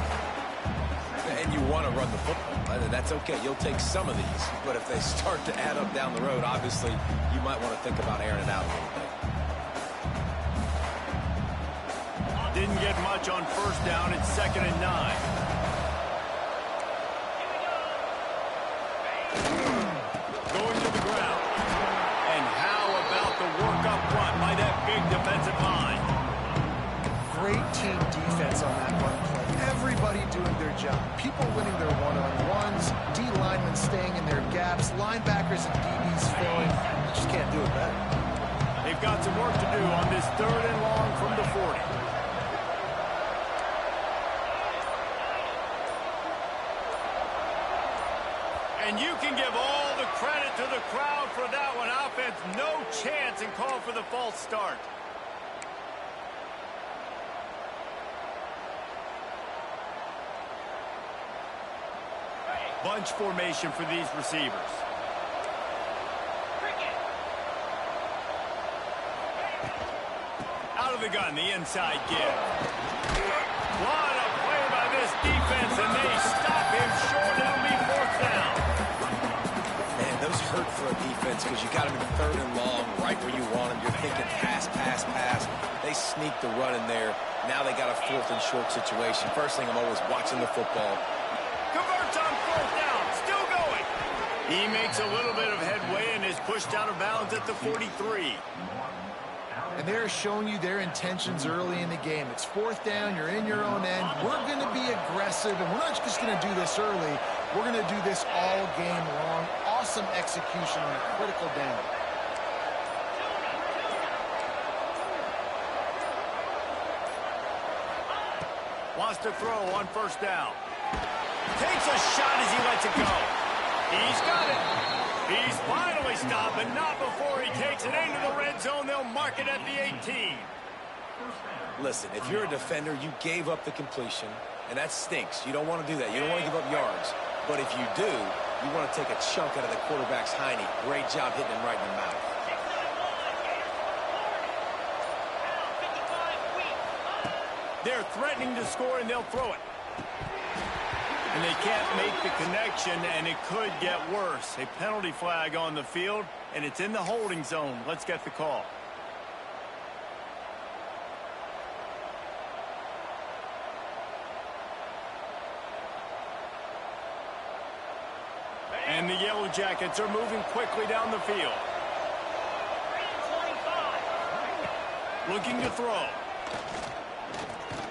S3: And you want to run the football. That's okay. You'll take some of these. But if they start to add up down the road, obviously, you might want to think about airing it out a little bit.
S1: Didn't get much on first down. It's 2nd and 9. Going to the ground. And how about the work up front by that big defensive line?
S2: Great team defense on that run play. Everybody doing their job. People winning their one-on-ones, D linemen staying in their gaps, linebackers and DBs filling. You just can't do it better.
S1: They've got some work to do on this 3rd and long from the 40. And you can give all the credit to the crowd for that one. Offense, no chance, and call for the false start. Bunch formation for these receivers. Out of the gun, the inside give. What a play by this defense, and they stop him short. It'll be 4th down.
S3: Man, those hurt for a defense because you got them in 3rd and long, right where you want them. You're thinking pass, pass, pass. They sneak the run in there. Now they got a 4th and short situation. First thing, I'm always watching the football.
S1: Converts on 4th down. Still going. He makes a little bit of headway and is pushed out of bounds at the 43.
S2: And they're showing you their intentions early in the game. It's 4th down. You're in your own end. We're going to be aggressive, and we're not just going to do this early. We're going to do this all game long. Awesome execution on a critical down.
S1: Wants to throw on 1st down. Takes a shot as he lets it go. He's got it. He's finally stopped, but not before he takes it into the red zone. They'll mark it at the 18.
S3: Listen, if you're a defender, you gave up the completion, and that stinks. You don't want to do that. You don't want to give up yards. But if you do, you want to take a chunk out of the quarterback's hiney. Great job hitting him right in the mouth.
S1: They're threatening to score, and they'll throw it. And they can't make the connection, and it could get worse. A penalty flag on the field, and it's in the holding zone. Let's get the call. And the Yellow Jackets are moving quickly down the field. Looking to throw.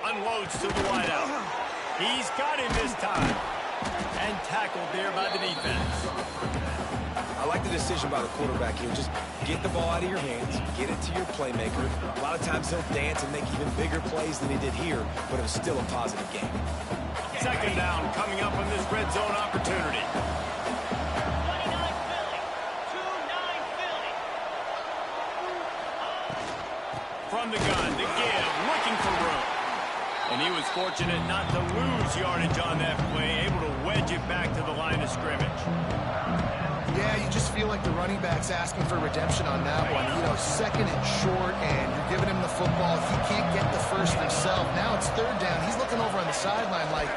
S1: Unloads to the wideout. He's got him this time. And tackled there by the defense.
S3: I like the decision by the quarterback here. Just get the ball out of your hands, get it to your playmaker. A lot of times he'll dance and make even bigger plays than he did here, but it was still a positive game.
S1: 2nd down coming up on this red zone opportunity.
S4: 29 Philly. 2-9 Philly.
S1: From the gun, the give, looking for room. And he was fortunate not to lose yardage on that play, able to wedge it back to the line of scrimmage.
S2: Yeah, you just feel like the running back's asking for redemption on that one. You know, 2nd and short, and you're giving him the football. He can't get the first himself. Now it's 3rd down. He's looking over on the sideline like,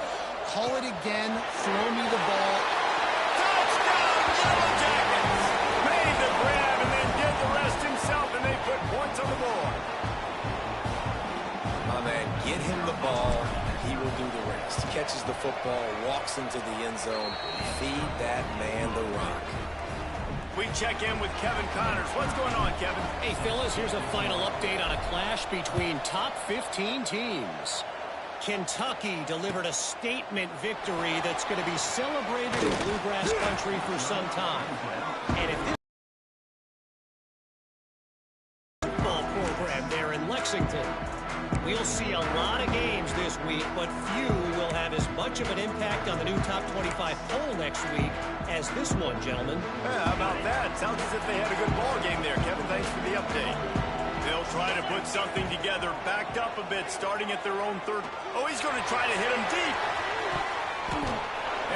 S2: call it again, throw me the ball.
S1: Touchdown, Yellow Jackets! Made the grab and then did the rest himself, and they put points on the board.
S3: My man, get him the ball. He will do the rest. Catches the football, walks into the end zone. Feed that man the rock.
S1: We check in with Kevin Connors. What's going on, Kevin?
S5: Hey, fellas, here's a final update on a clash between top 15 teams. Kentucky delivered a statement victory that's going to be celebrated in Bluegrass country for some time. And if this football program there in Lexington, we'll see a lot of games this week, but few will have as much much of an impact on the new top 25 poll next week as this one, gentlemen.
S1: Yeah, how about that? Sounds as if they had a good ball game there, Kevin. Thanks for the update. They'll try to put something together, backed up a bit, starting at their own third. Oh, he's going to try to hit him deep.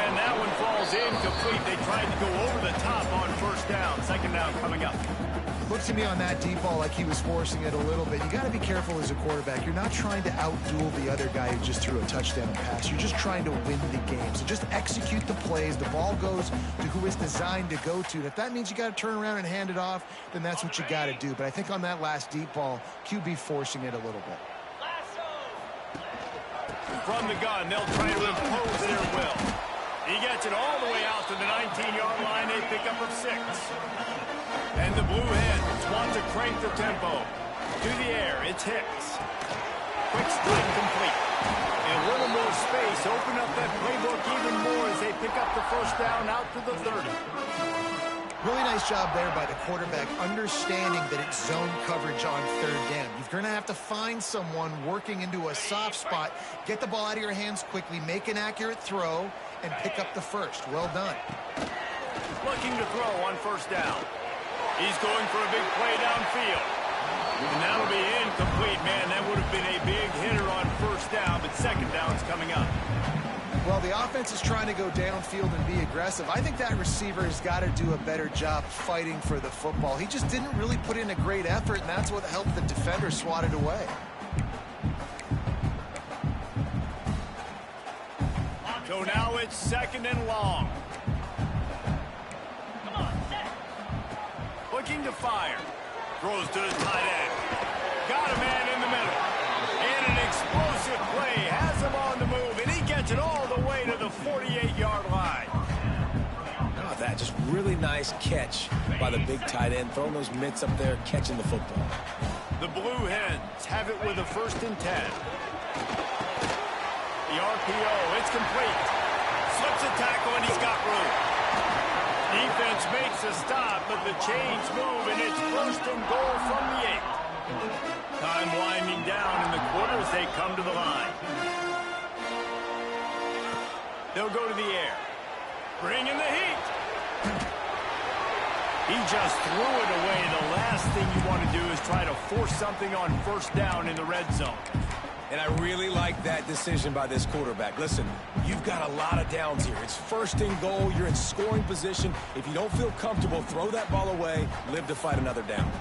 S1: And that one falls incomplete. They tried to go over the top on first down. Second down coming up.
S2: Looks to me on that deep ball like he was forcing it a little bit. You got to be careful as a quarterback. You're not trying to outduel the other guy who just threw a touchdown pass. You're just trying to win the game. So just execute the plays. The ball goes to who it's designed to go to. And if that means you got to turn around and hand it off, then that's what you got to do. But I think on that last deep ball, QB forcing it a little bit.
S1: From the gun, they'll try to impose their will. He gets it all the way out to the 19-yard line. A pickup of 6. And the Blue Hens want to crank the tempo. To the air, it's Hicks. Quick strike complete. And a little more space. Open up that playbook even more as they pick up the first down out to the 30.
S2: Really nice job there by the quarterback, understanding that it's zone coverage on third down. You're going to have to find someone working into a soft spot, get the ball out of your hands quickly, make an accurate throw, and pick up the first. Well done.
S1: Looking to throw on first down. He's going for a big play downfield. And that'll be incomplete, man. That would have been a big hitter on first down, but second down's coming up.
S2: Well, the offense is trying to go downfield and be aggressive. I think that receiver has got to do a better job fighting for the football. He just didn't really put in a great effort, and that's what helped the defender swat it away.
S1: So now it's second and long.
S4: Come on, set.
S1: Looking to fire. Throws to the tight end. Got a man in the middle. And an explosive play. Has him on the move. And he gets it all the way to the 48-yard line.
S3: Oh, that just really nice catch by the big tight end. Throwing those mitts up there, catching the football.
S1: The Blue Hens have it with a 1st and 10. The RPO, it's complete. Slips a tackle and he's got room. Defense makes a stop, but the chains move, and it's 1st and goal from the 8. Time winding down in the quarter as they come to the line. They'll go to the air. Bring in the heat. He just threw it away. The last thing you want to do is try to force something on first down in the red zone.
S3: And I really like that decision by this quarterback. Listen, you've got a lot of downs here. It's 1st and goal. You're in scoring position. If you don't feel comfortable, throw that ball away. Live to fight another down.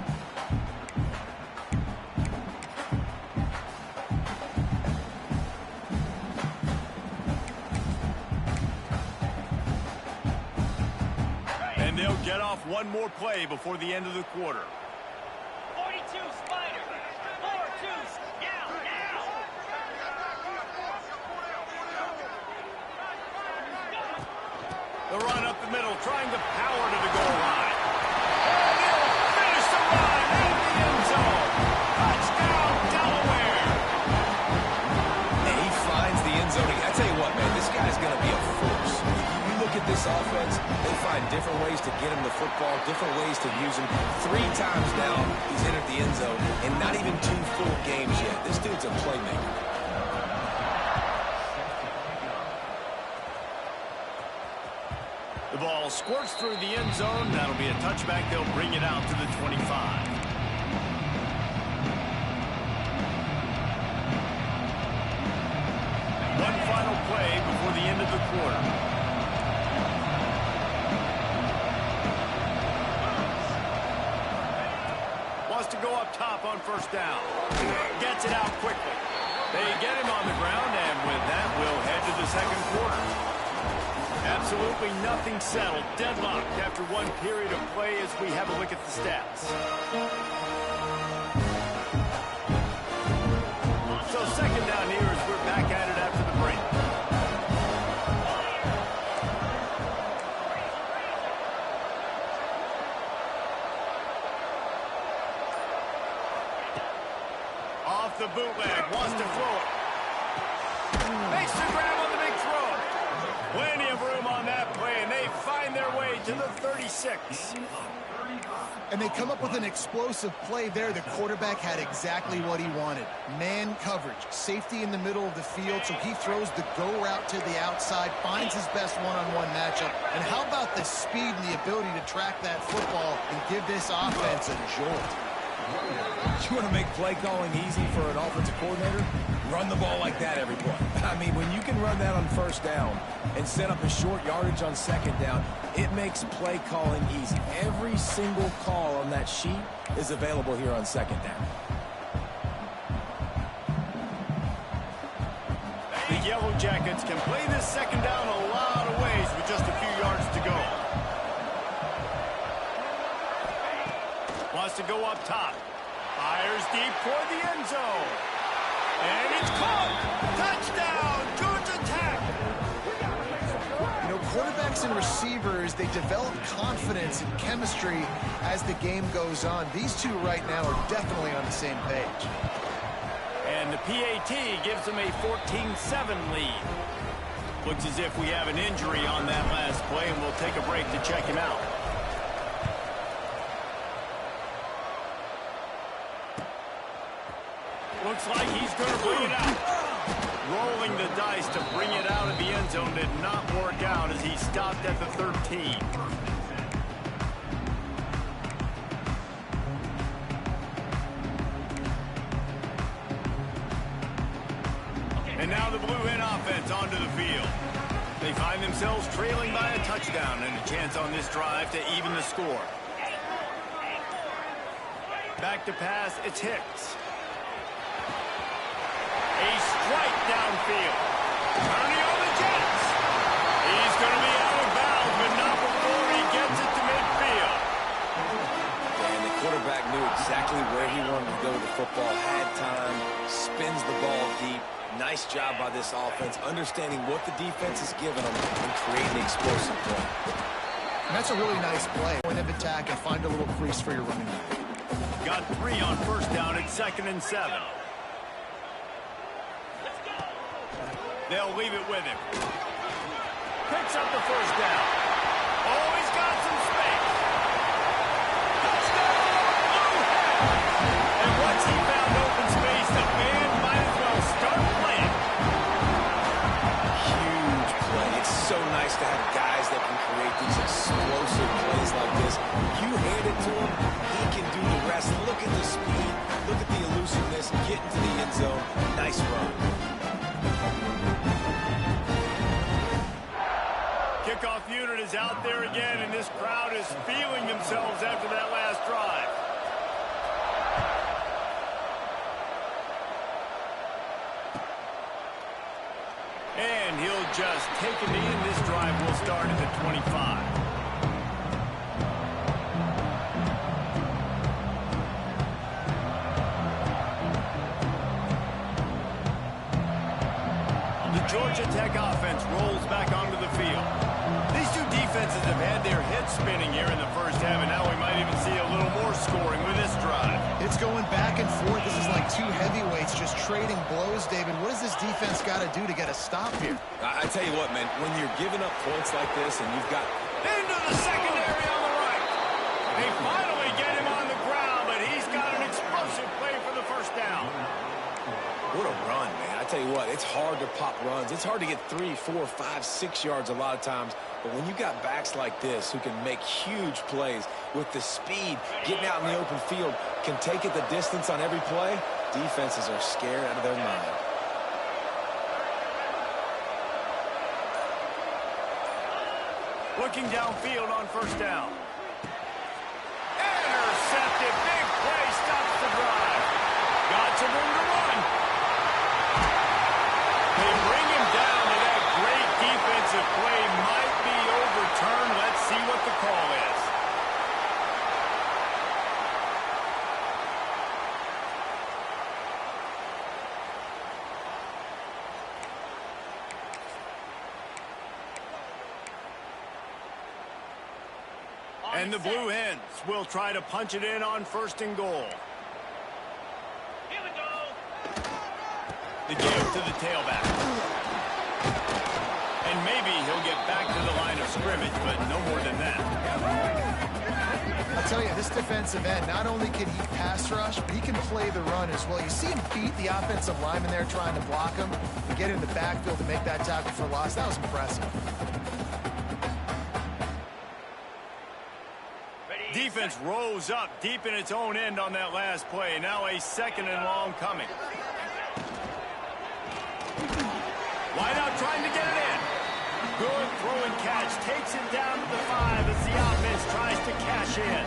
S1: And they'll get off one more play before the end of the quarter.
S4: 42 Spider. 4-2. Now.
S1: The run up the middle, trying to power to the goal line. And he'll finish the run in the end zone. Touchdown, Delaware.
S3: And he finds the end zone. I tell you what, man, this guy's going to be a force. You look at this offense, they find different ways to get him the football, different ways to use him. 3 times now he's entered the end zone, and not even 2 full games yet. This dude's a playmaker.
S1: The ball squirts through the end zone. That'll be a touchback. They'll bring it out to the 25. One final play before the end of the quarter. Wants to go up top on first down. Gets it out quickly. They get him on the ground, and with that, we'll head to the second quarter. Absolutely nothing settled. Deadlocked after one period of play as we have a look at the stats. So second down here as we're back at it after the break. Off the bootleg, wants to throw it. Makes the grab on the big throw. Plenty of room on that play, and they find their way to the 36.
S2: And they come up with an explosive play there. The quarterback had exactly what he wanted. Man coverage, safety in the middle of the field, so he throws the go route to the outside, finds his best one-on-one matchup. And how about the speed and the ability to track that football and give this offense a jolt?
S3: You want to make play calling easy for an offensive coordinator? Run the ball like that every play. I mean, when you can run that on first down and set up a short yardage on second down, it makes play calling easy. Every single call on that sheet is available here on second down.
S1: The Yellow Jackets can play this second down a lot of ways with just a few yards to go. Wants to go up top. Fires deep toward the end zone. And it's caught. Touchdown, Georgia Tech.
S2: You know, quarterbacks and receivers, they develop confidence and chemistry as the game goes on. These two right now are definitely on the same page.
S1: And the PAT gives them a 14-7 lead. Looks as if we have an injury on that last play, and we'll take a break to check him out. Looks like he's going to bring it out. Rolling the dice to bring it out of the end zone did not work out as he stopped at the 13. And now the Blue Hen offense onto the field. They find themselves trailing by a touchdown and a chance on this drive to even the score. Back to pass, it's Hicks. A strike downfield. Turning on the Jets. He's going to be out of bounds, but not before he gets it to midfield.
S3: And the quarterback knew exactly where he wanted to go with the football, had time, spins the ball deep. Nice job by this offense, understanding what the defense is giving them and creating the explosive play.
S2: And that's a really nice play. Point of attack and find a little crease for your running back.
S1: Got 3 on first down at 2nd and 7. They'll leave it with him. Picks up the first down. Oh, he's got some space. Touchdown! And once he found open space, the man might as well start playing.
S3: Huge play. It's so nice to have guys that can create these explosive plays like this. You hand it to him, he can do the rest. Look at the speed. Look at the elusiveness. Get into the end zone. Nice run.
S1: Kickoff unit is out there again, and this crowd is feeling themselves after that last drive. And he'll just take a knee, and this drive will start at the 25. Georgia Tech offense rolls back onto the field. These two defenses have had their heads spinning here in the first half, and now we might even see a little more scoring with this drive.
S2: It's going back and forth. This is like two heavyweights just trading blows, David. What does this defense got to do to get a stop here?
S3: I tell you what, man, when you're giving up points like this and you've got...
S1: Into the secondary on the right. They finally get him on the ground, but he's got an explosive play for the first down.
S3: What a run, man. I tell you what, it's hard to pop runs. It's hard to get 3, 4, 5, 6 yards a lot of times. But when you got backs like this who can make huge plays with the speed, getting out in the open field, can take it the distance on every play, defenses are scared out of their mind.
S1: Looking downfield on first down. Intercepted. Big play. Stops the drive. Got some room to run. They bring him down to that great defensive play. Might be overturned. Let's see what the call is. And the Blue Hens will try to punch it in on 1st and goal.
S4: Here we go.
S1: The give to the tailback. And maybe he'll get back to the line of scrimmage, but no more than that.
S2: I'll tell you, this defensive end, not only can he pass rush, but he can play the run as well. You see him beat the offensive lineman there trying to block him and get in the backfield to make that tackle for loss. That was impressive.
S1: Defense rose up deep in its own end on that last play. Now a 2nd and long coming. Wide out trying to get it in. Good throw and catch. Takes it down to the 5 as the offense tries to cash in.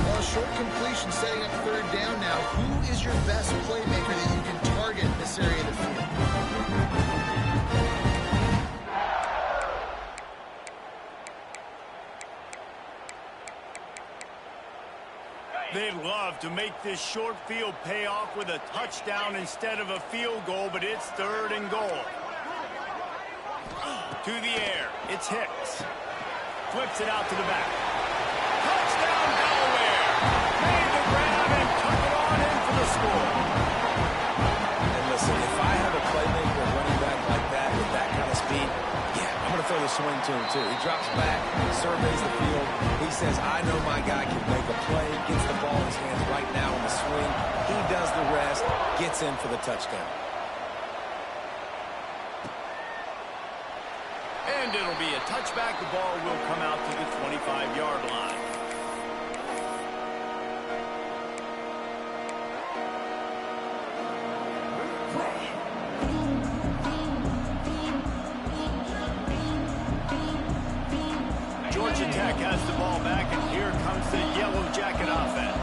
S2: Well, short completion setting up 3rd down now. Who is your best playmaker that you can target in this area of the field?
S1: They'd love to make this short field pay off with a touchdown instead of a field goal, but it's 3rd and goal. To the air, it's Hicks. Flips it out to the back. Touchdown, Delaware! Made the grab and took it on in for the score.
S3: And listen, if I have a playmaker running back like that with that kind of speed, yeah, I'm going to throw the swing to him too. He drops back, surveys the field. He says, I know my guy can make a play, gets the ball in his hands right now in the swing. He does the rest, gets in for the touchdown.
S1: And it'll be a touchback. The ball will come out to the 25-yard line. Georgia Tech has the ball back, and here comes the Yellow Jacket offense.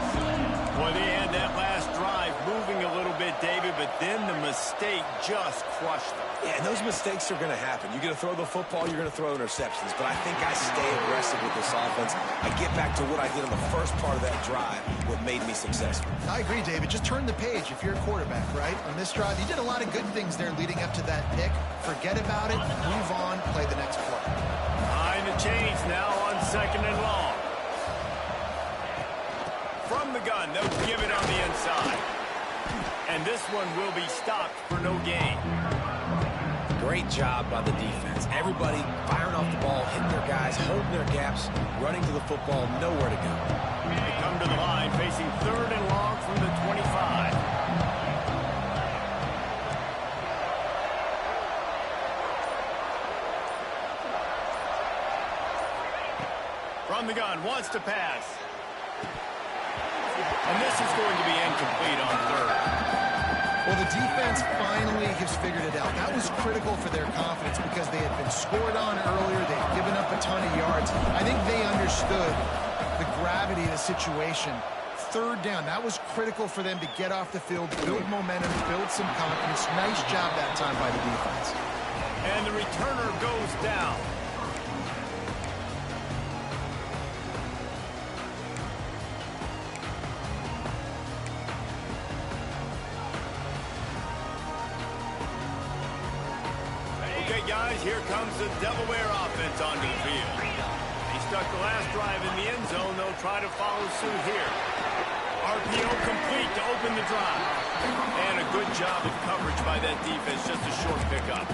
S1: Well, they had that last drive moving a little bit, David, but then the mistake just crushed them.
S3: Yeah, and those mistakes are going to happen. You're going to throw the football, you're going to throw interceptions. But I think I stay aggressive with this offense. I get back to what I did on the first part of that drive, what made me successful.
S2: I agree, David. Just turn the page if you're a quarterback, right? On this drive, you did a lot of good things there leading up to that pick. Forget about it, move on, play the next play.
S1: Behind the chains now on 2nd and long. From the gun, they'll give it on the inside. And this one will be stopped for no gain.
S3: Great job by the defense. Everybody firing off the ball, hitting their guys, holding their gaps, running to the football, nowhere to go.
S1: They come to the line facing 3rd and long from the 25. From the gun, wants to pass. And this is going to be incomplete on 3rd.
S2: Well, the defense finally has figured it out. That was critical for their confidence because they had been scored on earlier. They'd given up a ton of yards. I think they understood the gravity of the situation. 3rd down, that was critical for them to get off the field, build momentum, build some confidence. Nice job that time by the defense.
S1: And the returner goes down. Okay, guys, here comes the Delaware offense onto the field. He stuck the last drive in the end zone. They'll try to follow suit here. RPO complete to open the drive. And a good job of coverage by that defense. Just a short pickup.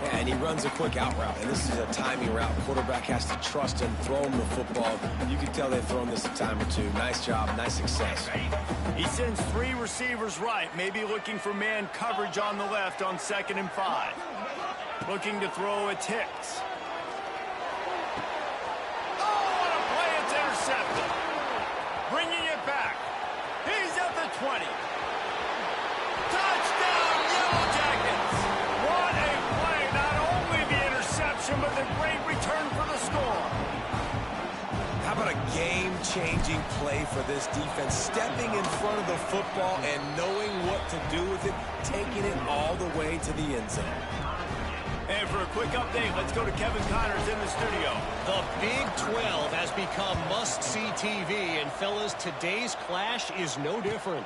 S3: Yeah, and he runs a quick out route, and this is a timing route. Quarterback has to trust him, throw him the football. You can tell they've thrown this a time or two. Nice job, nice success.
S1: He sends 3 receivers right, maybe looking for man coverage on the left on 2nd and 5. Looking to throw at Hicks. Oh, what a play! It's intercepted. Bringing it back. He's at the 20. Touchdown, Yellow Jackets! What a play! Not only the interception, but the great return for the score.
S3: How about a game-changing play for this defense? Stepping in front of the football and knowing what to do with it, taking it all the way to the end zone.
S1: And for a quick update, let's go to Kevin Connors in the studio.
S5: The Big 12 has become must-see TV, and fellas, today's clash is no different.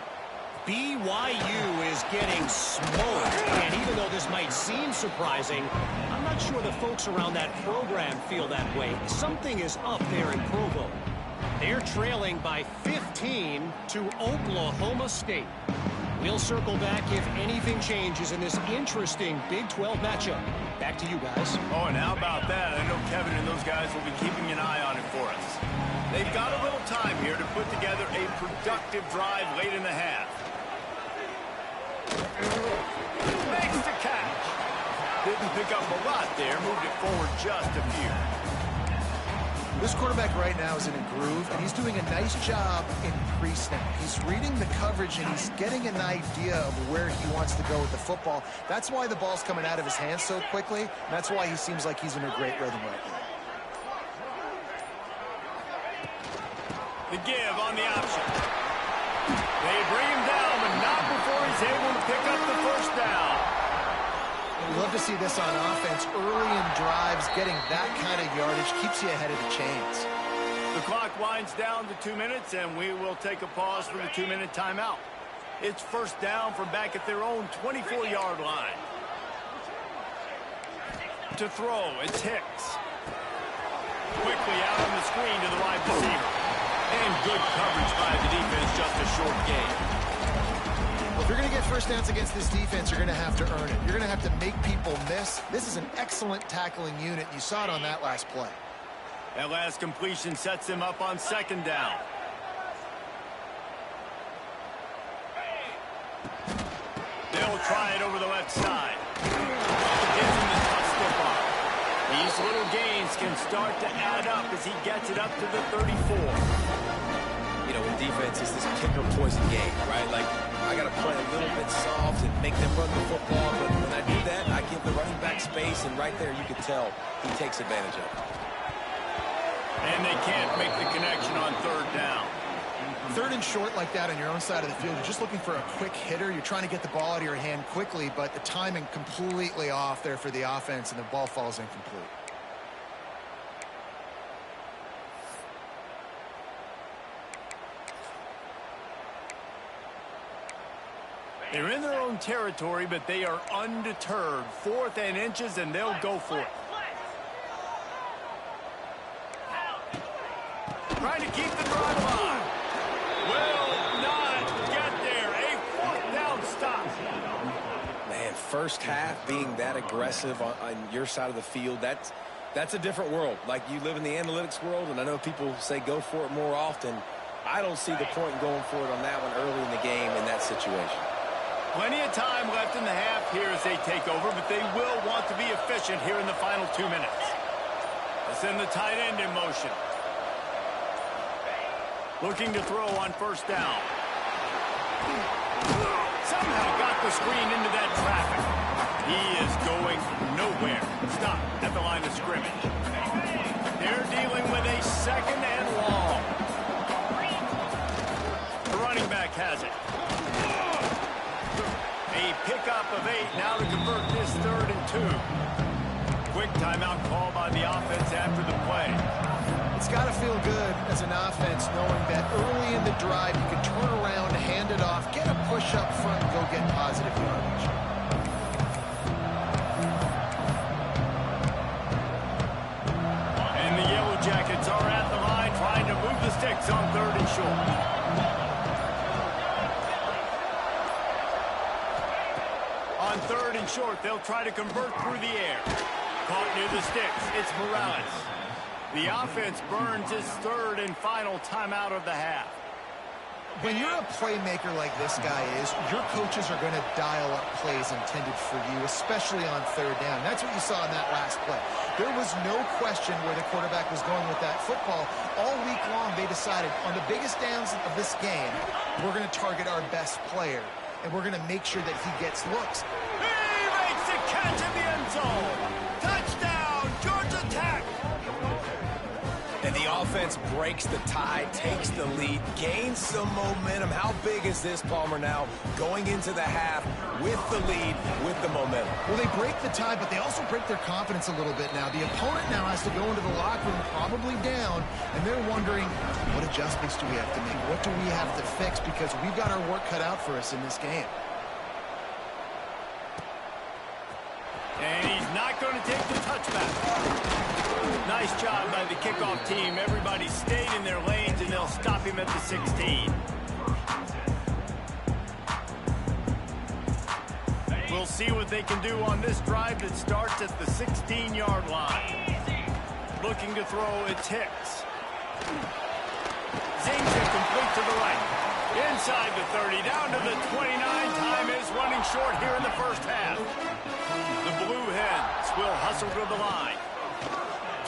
S5: BYU is getting smoked, and even though this might seem surprising, I'm not sure the folks around that program feel that way. Something is up there in Provo. They're trailing by 15 to Oklahoma State. We'll circle back if anything changes in this interesting Big 12 matchup. Back to you guys.
S1: Oh, and how about that? I know Kevin and those guys will be keeping an eye on it for us. They've got a little time here to put together a productive drive late in the half. Makes the catch. Didn't pick up a lot there. Moved it forward just a few.
S2: This quarterback right now is in a groove, and he's doing a nice job in pre-snap. He's reading the coverage, and he's getting an idea of where he wants to go with the football. That's why the ball's coming out of his hands so quickly, and that's why he seems like he's in a great rhythm right now.
S1: The give on the option. They bring him down, but not before he's able to pick up the first down.
S2: We love to see this on offense. Early in drives, getting that kind of yardage keeps you ahead of the chains.
S1: The clock winds down to 2 minutes, and we will take a pause for the 2-minute timeout. It's first down from back at their own 24-yard line. To throw, it's Hicks. Quickly out on the screen to the wide receiver. And good coverage by the defense, just a short gain.
S2: Well, if you're going to get first downs against this defense, you're going to have to earn it. You're going to have to make people miss. This is an excellent tackling unit. You saw it on that last play.
S1: That last completion sets him up on second down. They'll try it over the left side. Gives him the tough stiff arm. These little gains can start to add up as he gets it up to the 34.
S3: You know, in defense, it's this kicker poison game, right? Like, I got to play a little bit soft and make them run the football, but when I do that, I give the running back space, and right there you can tell he takes advantage of it.
S1: And they can't make the connection on third down.
S2: Third and short like that on your own side of the field, you're just looking for a quick hitter. You're trying to get the ball out of your hand quickly, but the timing completely off there for the offense, and the ball falls incomplete.
S1: They're in their own territory, but they are undeterred. 4th and inches, and they'll go for it. Trying to keep the drive alive. Will not get there. A 4th down stop.
S3: Man, first half being that aggressive on your side of the field, that's a different world. Like, you live in the analytics world, and I know people say go for it more often. I don't see the point in going for it on that one early in the game in that situation.
S1: Plenty of time left in the half here as they take over, but they will want to be efficient here in the final 2 minutes. Let's send the tight end in motion. Looking to throw on first down. Somehow got the screen into that traffic. He is going nowhere. Stop at the line of scrimmage. They're dealing with a second and long. The running back has it. A pickup of 8 now to convert this 3rd and 2. Quick timeout call by the offense after the play.
S2: It's got to feel good as an offense knowing that early in the drive you can turn around, hand it off, get a push up front, and go get positive yardage.
S1: And the Yellow Jackets are at the line trying to move the sticks on 3rd and short. On 3rd and short, they'll try to convert through the air. Caught near the sticks. It's Morales. The offense burns its 3rd and final timeout of the half.
S2: When you're a playmaker like this guy is, your coaches are going to dial up plays intended for you, especially on 3rd down. That's what you saw in that last play. There was no question where the quarterback was going with that football. All week long, they decided on the biggest downs of this game, we're going to target our best player, and we're going to make sure that he gets looks.
S1: He makes the catch in the end zone. Touchdown, Georgia Tech.
S3: And the offense breaks the tie, takes the lead, gains some momentum. How big is this, Palmer, now going into the half with the lead, with the momentum?
S2: Well, they break the tie, but they also break their confidence a little bit now. The opponent now has to go into the locker room probably down, and they're wondering, what adjustments do we have to make? What do we have to fix? Because we've got our work cut out for us in this game.
S1: And he's not going to take the touchback. Nice job by the kickoff team. Everybody stayed in their lanes, and they'll stop him at the 16. We'll see what they can do on this drive that starts at the 16-yard line. Looking to throw, it's Hicks. Zings it complete to the right. Inside the 30, down to the 29. Time is running short here in the first half. The Blue Hens will hustle to the line.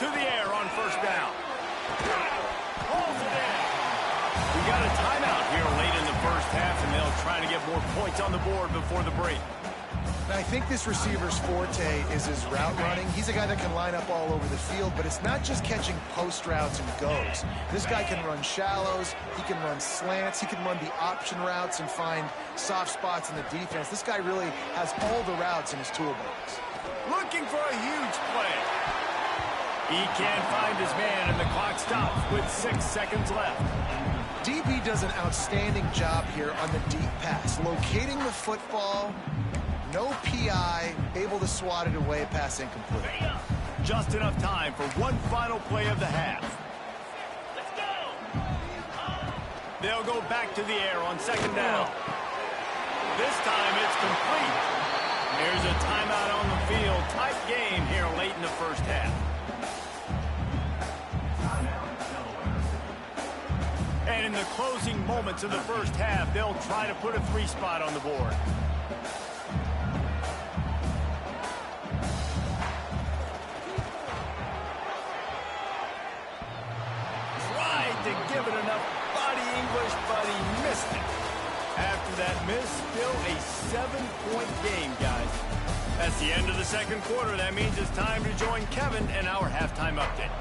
S1: To the air on first down. Holds it in. We got a timeout here late in the first half, and they'll try to get more points on the board before the break.
S2: I think this receiver's forte is his route running. He's a guy that can line up all over the field, but it's not just catching post routes and goes. This guy can run shallows, he can run slants, he can run the option routes and find soft spots in the defense. This guy really has all the routes in his toolbox.
S1: Looking for a huge play. He can't find his man, and the clock stops with 6 seconds left.
S2: DB does an outstanding job here on the deep pass, locating the football. No PI, able to swat it away, pass incomplete.
S1: Just enough time for one final play of the half.
S4: Let's go.
S1: They'll go back to the air on second down. This time it's complete. There's a timeout on the field. Tight game here late in the first half. And in the closing moments of the first half, they'll try to put a 3 spot on the board. To give it enough body English, but he missed it. After that miss, still a 7-point game, guys. That's the end of the second quarter. That means it's time to join Kevin in our halftime update.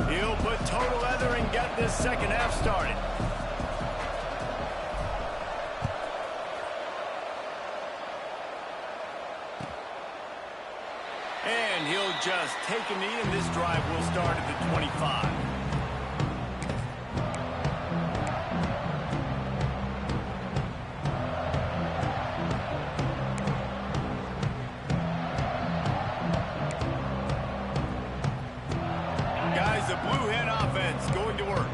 S1: He'll put total leather and get this second half started. And he'll just take a knee, and this drive will start at the 25. The Blue Hen offense going to work.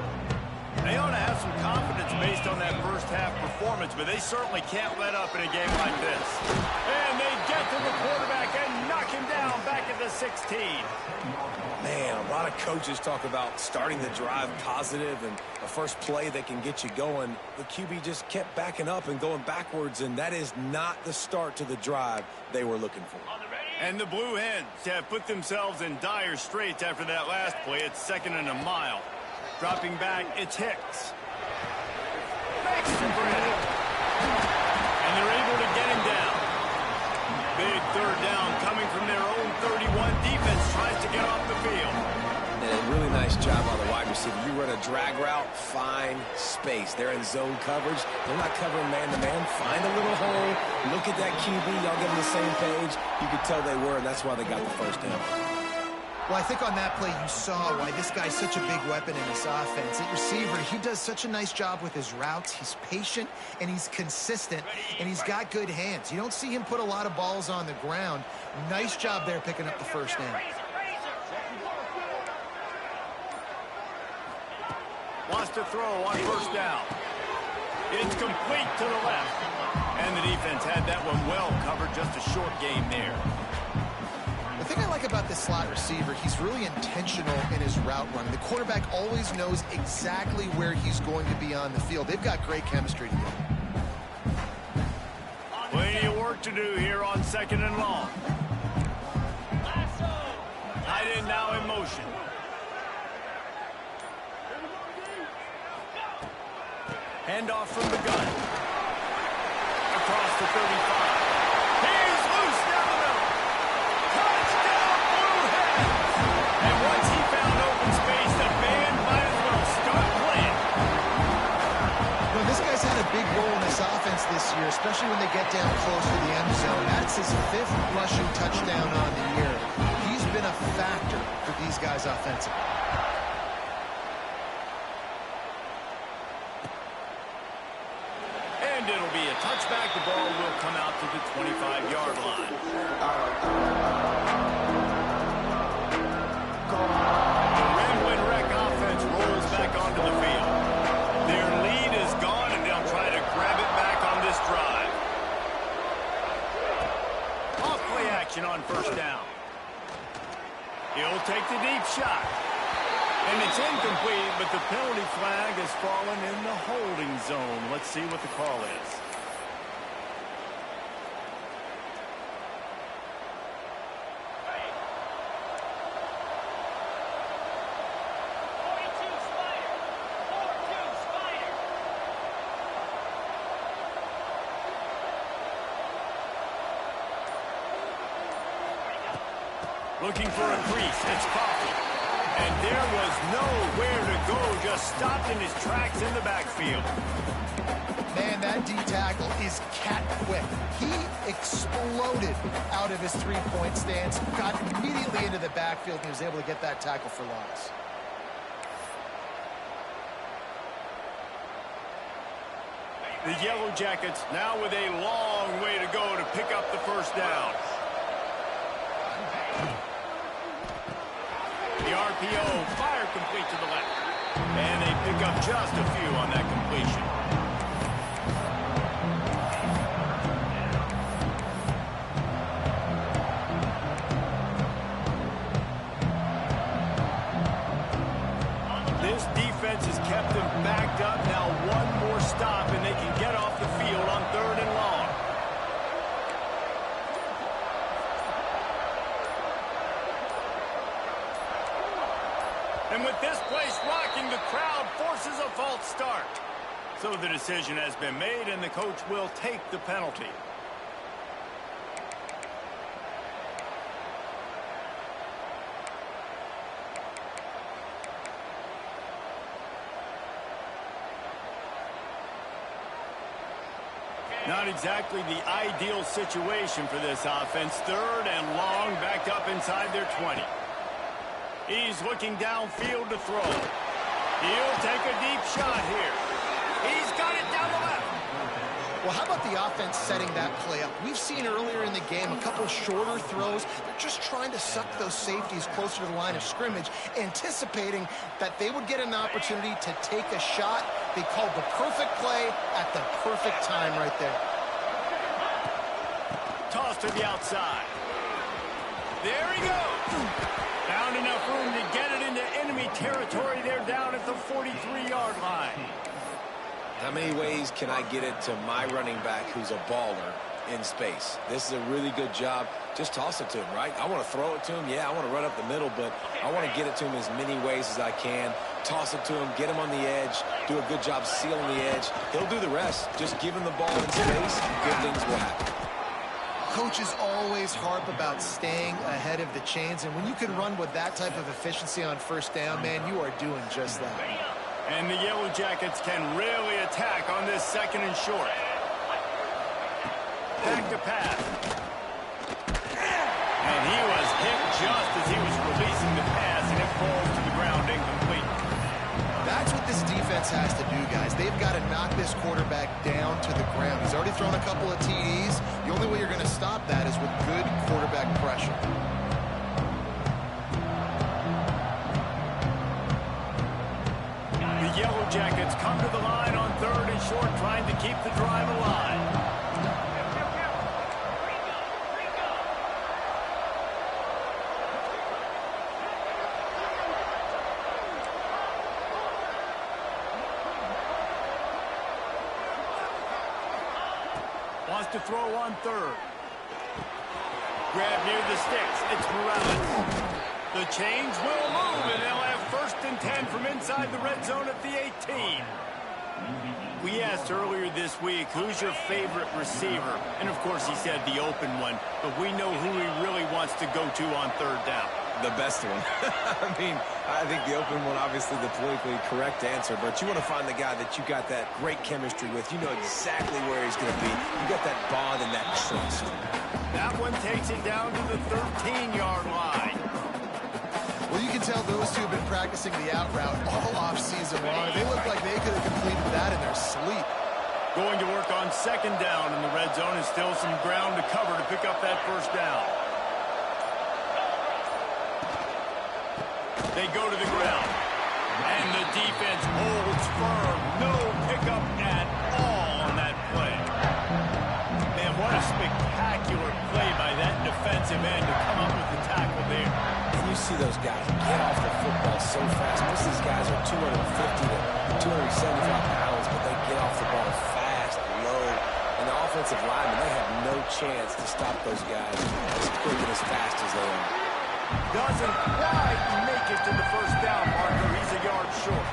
S1: They ought to have some confidence based on that first half performance, but they certainly can't let up in a game like this. And they get to the quarterback and knock him down back at the 16.
S3: Man, a lot of coaches talk about starting the drive positive and a first play that can get you going. The QB just kept backing up and going backwards, and that is not the start to the drive they were looking for.
S1: And the Blue Hens have put themselves in dire straits after that last play. It's 2nd and a mile. Dropping back, it's Hicks. Makes the grab. And they're able to get him down. Big third down coming from their own 31. Defense tries to get off the field.
S3: And a really nice job on the wide receiver. You run a drag route, find space. They're in zone coverage. They're not covering man-to-man. Find a little hole. Look at that QB. Y'all get on the same page. You could tell they were, and that's why they got the first down.
S2: Well, I think on that play you saw why this guy's such a big weapon in this offense. At receiver, he does such a nice job with his routes. He's patient, and he's consistent, and he's got good hands. You don't see him put a lot of balls on the ground. Nice job there picking up the first down.
S1: Wants to throw on first down. It's complete to the left. And the defense had that one well covered. Just a short game there.
S2: The thing I like about this slot receiver, he's really intentional in his route run. The quarterback always knows exactly where he's going to be on the field. They've got great chemistry together.
S1: Plenty of work to do here on 2nd and long. Tight end now in motion. Handoff from the gun. Across the 35. He's loose down the middle. Touchdown, Blue Hens! And once he found open space, the band might as well start playing.
S2: Well, this guy's had a big role in this offense this year, especially when they get down close to the end zone. That's his 5th rushing touchdown on the year. He's been a factor for these guys offensively.
S1: And it'll be a touchback. The ball will come out to the 25-yard line. The Ramblin' Wreck offense rolls back onto the field. Their lead is gone, and they'll try to grab it back on this drive. take the deep shot. And it's incomplete, but the penalty flag has fallen in the holding zone. Let's see what the call is. Looking for a crease. It's Coffee. And there was nowhere to go. Just stopped in his tracks in the backfield.
S2: Man, that D tackle is cat quick. He exploded out of his three-point stance, got immediately into the backfield, and he was able to get that tackle for loss.
S1: The Yellow Jackets now with a long way to go to pick up the first down. The RPO, fire complete to the left. And they pick up just a few on that completion. This defense has kept them backed up. Now one more stop, and they can get off the field on 3rd and long. And with this place rocking, the crowd forces a false start. So the decision has been made, and the coach will take the penalty. Not exactly the ideal situation for this offense. 3rd and long, backed up inside their 20. He's looking downfield to throw. He'll take a deep shot here. He's got it down the left.
S2: Well, how about the offense setting that play up? We've seen earlier in the game a couple shorter throws. They're just trying to suck those safeties closer to the line of scrimmage, anticipating that they would get an opportunity to take a shot. They called the perfect play at the perfect time right there.
S1: Toss to the outside. There he goes. Found enough room to get it into enemy territory. They're down at the 43-yard line.
S3: How many ways can I get it to my running back who's a baller in space? This is a really good job. Just toss it to him, right? I want to throw it to him. Yeah, I want to run up the middle, but I want to get it to him as many ways as I can. Toss it to him, get him on the edge, do a good job sealing the edge. He'll do the rest. Just give him the ball in space, good things will happen.
S2: Coaches always harp about staying ahead of the chains, and when you can run with that type of efficiency on first down, man, you are doing just that.
S1: And the Yellow Jackets can really attack on this 2nd and short. Back to pass. And he was hit just as he was releasing the pass, and it falls to the ground incomplete.
S2: That's what this defense has to do, guys. They've got to knock this quarterback down to the ground. He's already thrown a couple of TDs. The only way you're going to stop that is with good quarterback pressure.
S1: The Yellow Jackets come to the line on 3rd and short, trying to keep the drive alive. Wants to throw on 3rd. Grab near the sticks. It's Morales. The chains will move, and they'll have 1st and 10 from inside the red zone at the 18. We asked earlier this week, who's your favorite receiver? And, of course, he said the open one, but we know who he really wants to go to on 3rd down.
S3: The best one. I mean, I think the open one, obviously the politically correct answer, but you want to find the guy that you got that great chemistry with. You know exactly where he's going to be. You got that bond and that trust.
S1: That one takes it down to the 13-yard line.
S2: Well, you can tell those two have been practicing the out route all off-season long. They look like they could have completed that in their sleep.
S1: Going to work on 2nd down in the red zone, and still some ground to cover to pick up that 1st down. They go to the ground, and the defense holds firm. No pickup at all on that play. What a spectacular play by that defensive end to come up with the tackle there.
S3: you see those guys get off the football so fast. Most of these guys are 250 to 275 pounds, but they get off the ball fast, low. And the offensive linemen, they have no chance to stop those guys as quick and as fast as they are.
S1: Doesn't quite make it to the first down marker. He's a yard short.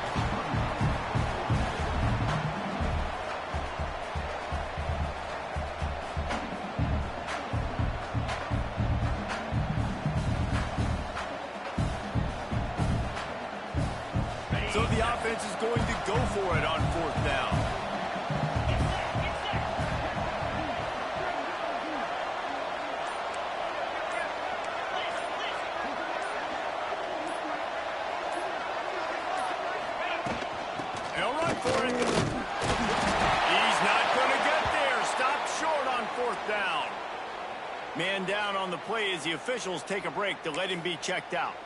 S1: So the offense is going to go for it on fourth down. They'll run for it. He's not going to get there. Stopped short on fourth down. Man down on the play as the officials take a break to let him be checked out.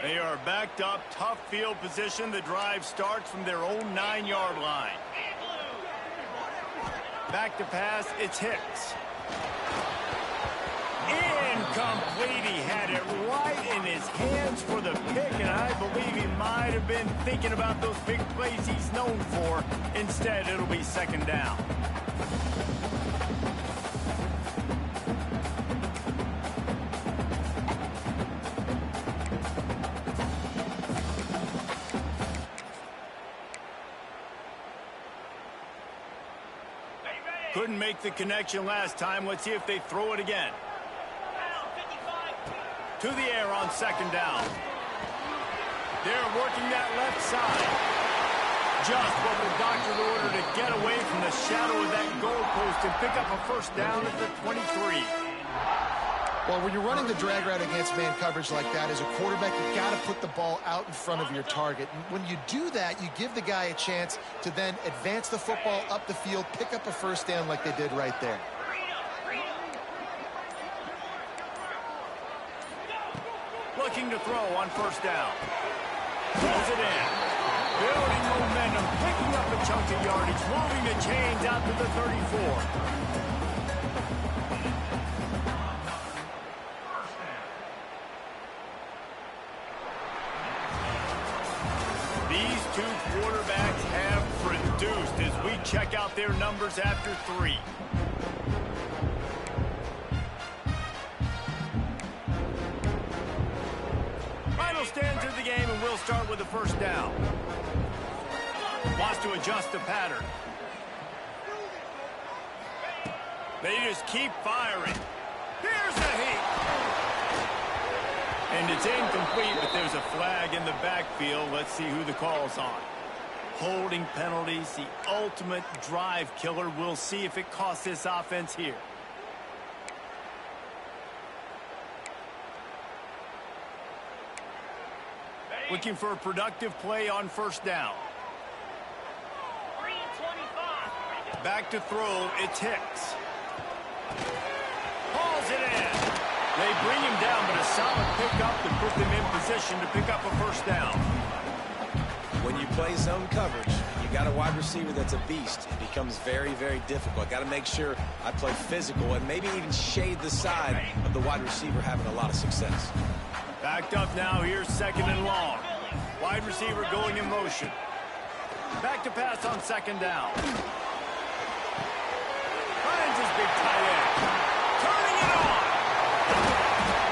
S1: They are backed up, tough field position. The drive starts from their own 9-yard line. Back to pass, it's Hicks. Incomplete. He had it right in his hands for the pick, and I believe he might have been thinking about those big plays he's known for. Instead, it'll be second down. Couldn't make the connection last time. Let's see if they throw it again. To the air on second down. They're working that left side. Just what the doctor ordered to get away from the shadow of that goalpost and pick up a first down at the 23.
S2: Well, when you're running the drag route against man coverage like that, as a quarterback, you got to put the ball out in front of your target. And when you do that, you give the guy a chance to then advance the football up the field, pick up a first down like they did right there.
S1: Looking to throw on first down. Throws it in. Building momentum, picking up a chunk of yardage, moving the chains out to the 34. These two quarterbacks have produced as we check out their numbers after 3. Final stands of the game, and we'll start with the first down. Wants to adjust the pattern. They just keep firing. Here's the heat. And it's incomplete, but there's a flag in the backfield. Let's see who the call's on. Holding penalties, the ultimate drive killer. We'll see if it costs this offense here. Looking for a productive play on first down. Back to throw, it's Hicks. Hauls it in. They bring him down, but a solid pickup to put them in position to pick up a first down.
S3: When you play zone coverage, you got a wide receiver that's a beast. It becomes very, very difficult. Got to make sure I play physical and maybe even shade the side of the wide receiver having a lot of success.
S1: Backed up now, here's second and long. Wide receiver going in motion. Back to pass on second down. Finds his big tight end. Turning it on.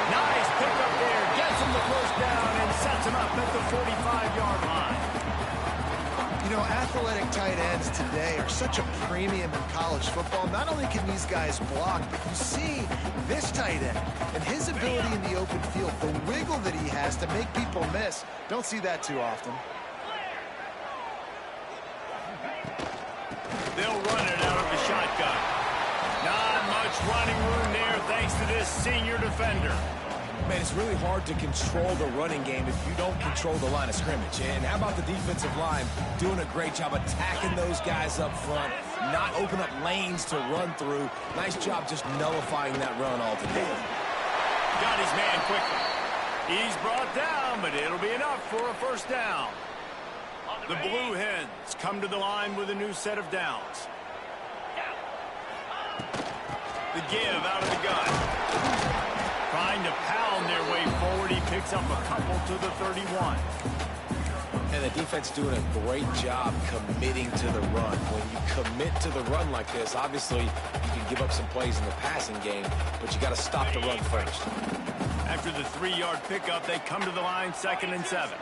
S1: Nice pickup there. Gets him the first down and sets him up at the 45-yard line.
S2: You know, athletic tight ends today are such a premium in college football. Not only can these guys block, but you see this tight end and his ability in the open field, the wiggle that he has to make people miss. Don't see that too often.
S1: They'll run it out of the shotgun. Not much running room there thanks to this senior defender.
S3: Man, it's really hard to control the running game if you don't control the line of scrimmage. And how about the defensive line doing a great job attacking those guys up front, not open up lanes to run through. Nice job just nullifying that run altogether.
S1: Got his man quickly. He's brought down, but it'll be enough for a first down. The Blue Hens come to the line with a new set of downs. The give out of the gun. He picks up a couple to the 31.
S3: And the defense doing a great job committing to the run. When you commit to the run like this, obviously you can give up some plays in the passing game, but you got to stop the run first.
S1: After the 3-yard pickup, they come to the line, 2nd and 7.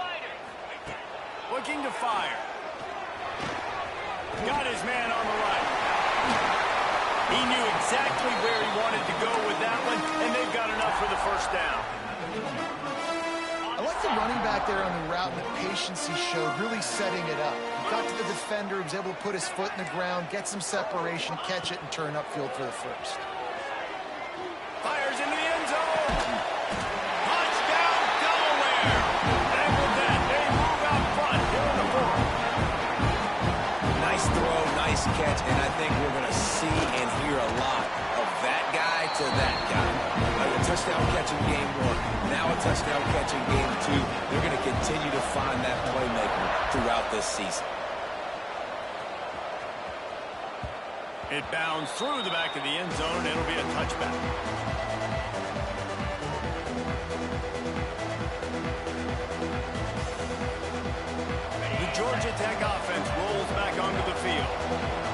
S1: Looking to fire. Got his man on the right. He knew exactly where he wanted to go with that one, and they've got enough for the first down.
S2: I like the running back there on the route and the patience he showed, really setting it up. He got to the defender, he was able to put his foot in the ground, get some separation, catch it, and turn upfield for the first.
S1: Fires into the end zone. Touchdown, Delaware. And with that, they move out front here on the board.
S3: Nice throw, nice catch, and I think we're going to see and hear a lot of that guy to that guy. Like a touchdown catching game 1, now a touchdown catching game 2. They're going to continue to find that playmaker throughout this season.
S1: It bounds through the back of the end zone. It'll be a touchback. The Georgia Tech offense rolls back onto the field.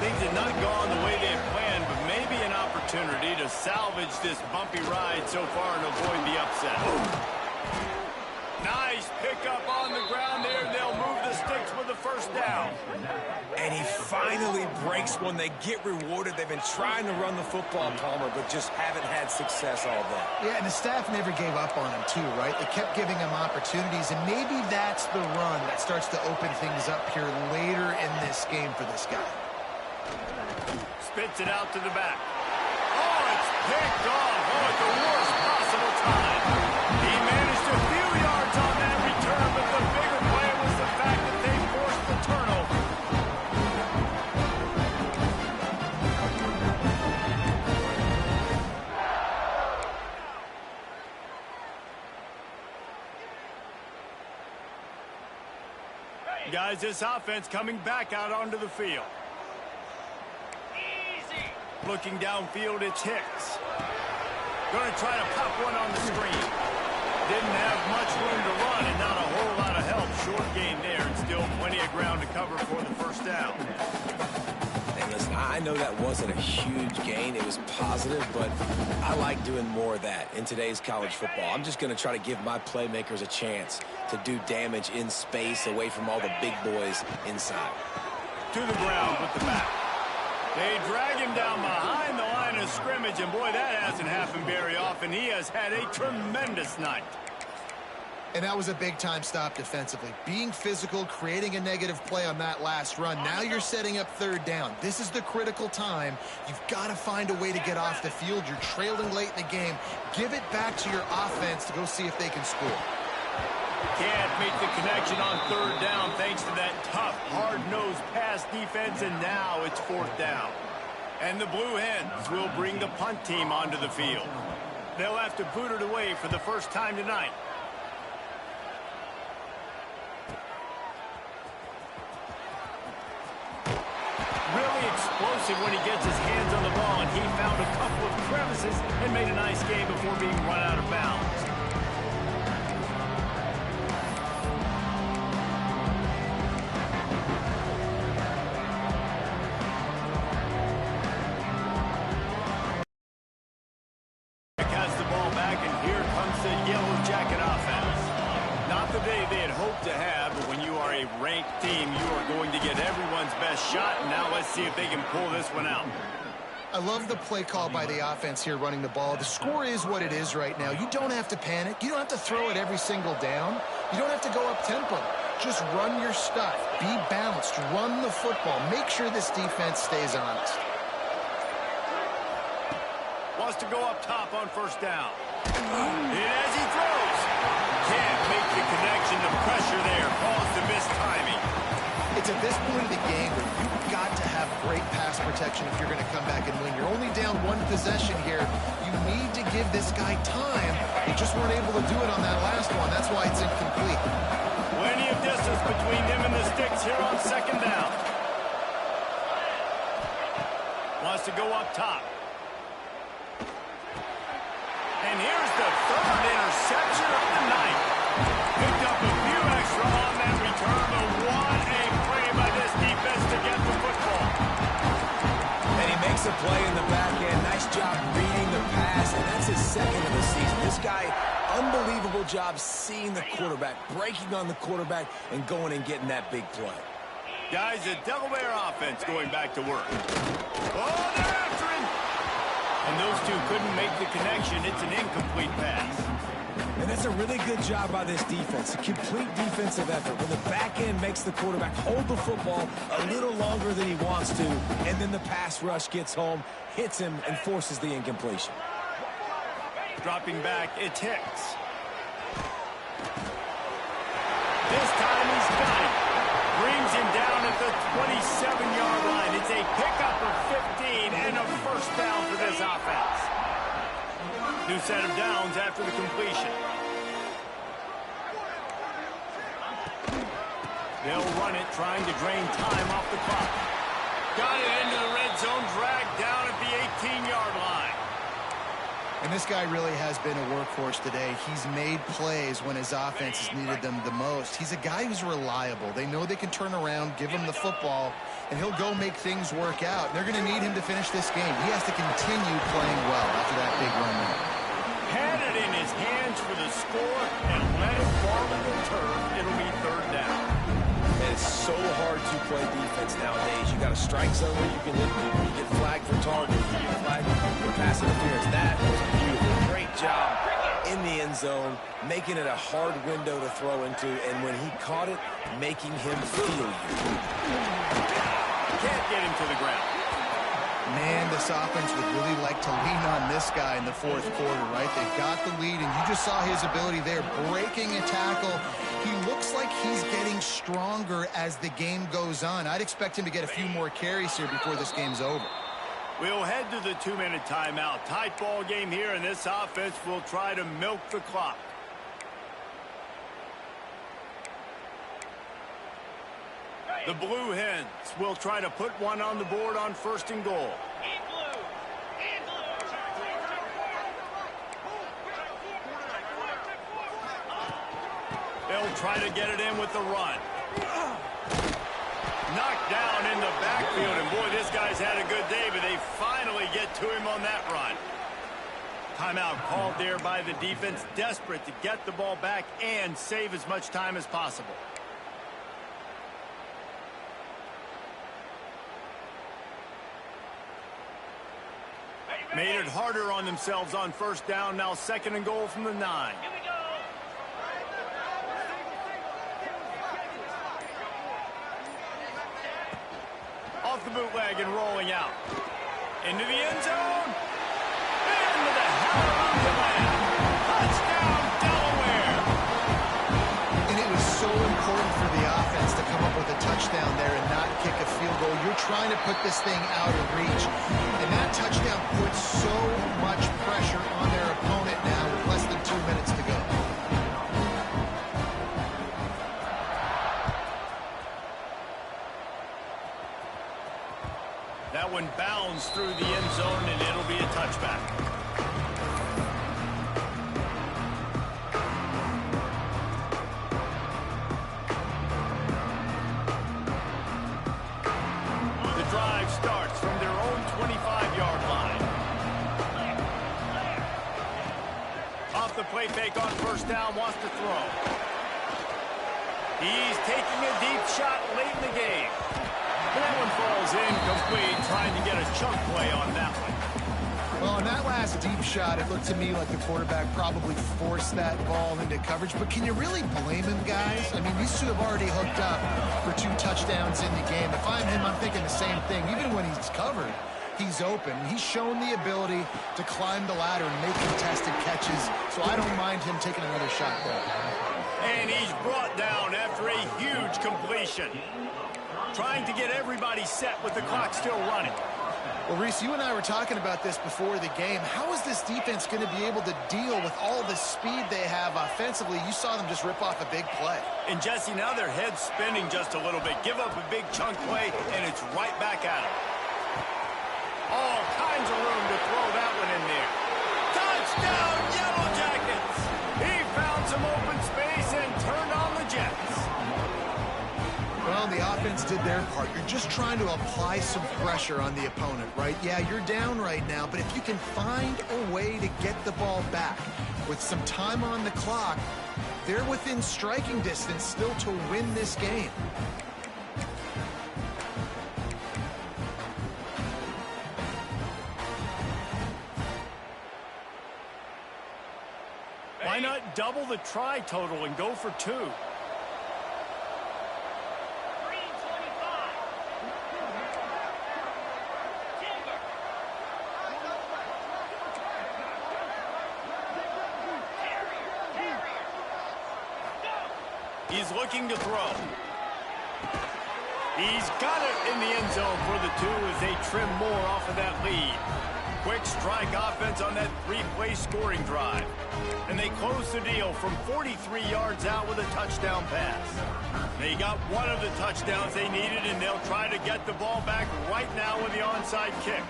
S1: Things had not gone the way they had planned, but maybe an opportunity to salvage this bumpy ride so far and avoid the upset. Nice pickup on the ground there. They'll move the sticks with the first down.
S3: And he finally breaks one. They get rewarded. They've been trying to run the football, Palmer, but just haven't had success all day.
S2: Yeah, and the staff never gave up on him, too, right? They kept giving him opportunities, and maybe that's the run that starts to open things up here later in this game for this guy.
S1: Spits it out to the back. Oh, it's picked off. Oh, at the worst possible time. He managed a few yards on that return, but the bigger play was the fact that they forced the turnover. Guys, this offense coming back out onto the field. Looking downfield, it's Hicks. Going to try to pop one on the screen. Didn't have much room to run and not a whole lot of help. Short gain there and still plenty of ground to cover for the first down.
S3: And listen, I know that wasn't a huge gain. It was positive, but I like doing more of that in today's college football. I'm just going to try to give my playmakers a chance to do damage in space away from all the big boys inside.
S1: To the ground with the back. They drag him down behind the line of scrimmage, and boy, that hasn't happened very often. He has had a tremendous night.
S2: And that was a big-time stop defensively. Being physical, creating a negative play on that last run. Now you're setting up 3rd down. This is the critical time. You've got to find a way to get off the field. You're trailing late in the game. Give it back to your offense to go see if they can score.
S1: Can't make the connection on 3rd down thanks to that tough, hard-nosed pass defense, and now it's 4th down. And the Blue Hens will bring the punt team onto the field. They'll have to boot it away for the first time tonight. Really explosive when he gets his hands on the ball, and he found a couple of crevices and made a nice game before being run out of bounds. Has the ball back, and here comes the Yellow Jacket offense. Not the day they had hoped to have, but when you are a ranked team, you are going to get everyone's best shot, and now let's see if they can pull this one out.
S2: I love the play call by the offense here running the ball. The score is what it is right now. You don't have to panic. You don't have to throw it every single down. You don't have to go up tempo. Just run your stuff. Be balanced. Run the football. Make sure this defense stays honest.
S1: Wants to go up top on 1st down. And as he throws, can't make the connection. The pressure there caused the missed timing.
S2: It's at this point of the game where you've got to have great pass protection if you're going to come back and win. You're only down 1 possession here. You need to give this guy time. They just weren't able to do it on that last one. That's why it's incomplete.
S1: Plenty of distance between him and the sticks here on 2nd down. Wants to go up top. And here's the 3rd interception of the night.
S3: Makes a play in the back end. Nice job reading the pass, and that's his second of the season. This guy, unbelievable job seeing the quarterback, breaking on the quarterback, and going and getting that big play.
S1: Guys, the Delaware offense going back to work. Oh, they're after him! And those two couldn't make the connection. It's an incomplete pass.
S3: And that's a really good job by this defense. A complete defensive effort. When the back end makes the quarterback hold the football a little longer than he wants to, and then the pass rush gets home, hits him, and forces the incompletion.
S1: Dropping back, it's Hicks. This time he's got it. Brings him down at the 27-yard line. It's a pickup of 15 and a first down for this offense. New set of downs after the completion. They'll run it, trying to drain time off the clock. Got it into the red zone, dragged down at the 18-yard line.
S2: And this guy really has been a workhorse today. He's made plays when his offense has needed them the most. He's a guy who's reliable. They know they can turn around, give him the football, and he'll go make things work out. They're going to need him to finish this game. He has to continue playing well after that big run there.
S1: Had it in his hands for the score and let it fall to the turf. It'll be third down.
S3: And it's so hard to play defense nowadays. You got a strike zone where you can hit people. You get flagged for targeting. You get flagged for pass interference. That was beautiful. Great job in the end zone, making it a hard window to throw into. And when he caught it, making him feel you.
S1: Can't get him to the ground.
S2: Man, this offense would really like to lean on this guy in the fourth quarter, right? They've got the lead, and you just saw his ability there, breaking a tackle. He looks like he's getting stronger as the game goes on. I'd expect him to get a few more carries here before this game's over.
S1: We'll head to the 2-minute timeout. Tight ball game here, and this offense will try to milk the clock. The Blue Hens will try to put one on the board on first and goal. They'll try to get it in with the run. Knocked down in the backfield, and boy, this guy's had a good day, but they finally get to him on that run. Timeout called there by the defense, desperate to get the ball back and save as much time as possible. Made it harder on themselves on first down. Now second and goal from the 9.
S4: Here we go.
S1: Off the bootleg and rolling out. Into the end zone. Into the hell of the land. Touchdown, Delaware.
S2: And it was so important for the offense to come up with a touchdown there and not kick a field goal. You're trying to put this thing out of reach. And that touchdown puts so much pressure on their opponent now with less than 2 minutes to go.
S1: That one bounds through the end zone, and it'll be a touchback. The drive starts from their own 25-yard line. Off the play fake on first down, wants to throw. He's taking a deep shot late in the game. That one falls incomplete, trying to get a chunk play on that one.
S2: Well, on that last deep shot, it looked to me like the quarterback probably forced that ball into coverage. But can you really blame him, guys? I mean, these two have already hooked up for 2 touchdowns in the game. If I'm him, I'm thinking the same thing. Even when he's covered, he's open. He's shown the ability to climb the ladder and make contested catches. So I don't mind him taking another shot there.
S1: And he's brought down after a huge completion. Trying to get everybody set with the clock still running.
S2: Well, Reese, you and I were talking about this before the game. How is this defense going to be able to deal with all the speed they have offensively? You saw them just rip off a big play.
S1: And, Jesse, now their head's spinning just a little bit. Give up a big chunk play, and it's right back at them. All kinds of room to throw that one in there. Touchdown, Yellow Jackets! He found some open space and turned on the Jets.
S2: Well, the offense defense did their part. You're just trying to apply some pressure on the opponent, right? Yeah, you're down right now, but if you can find a way to get the ball back with some time on the clock, they're within striking distance still to win this game.
S1: Why not double the try total and go for 2? He's looking to throw. He's got it in the end zone for the 2 as they trim more off of that lead. Quick strike offense on that 3-play scoring drive. And they close the deal from 43 yards out with a touchdown pass. They got one of the touchdowns they needed, and they'll try to get the ball back right now with the onside kick.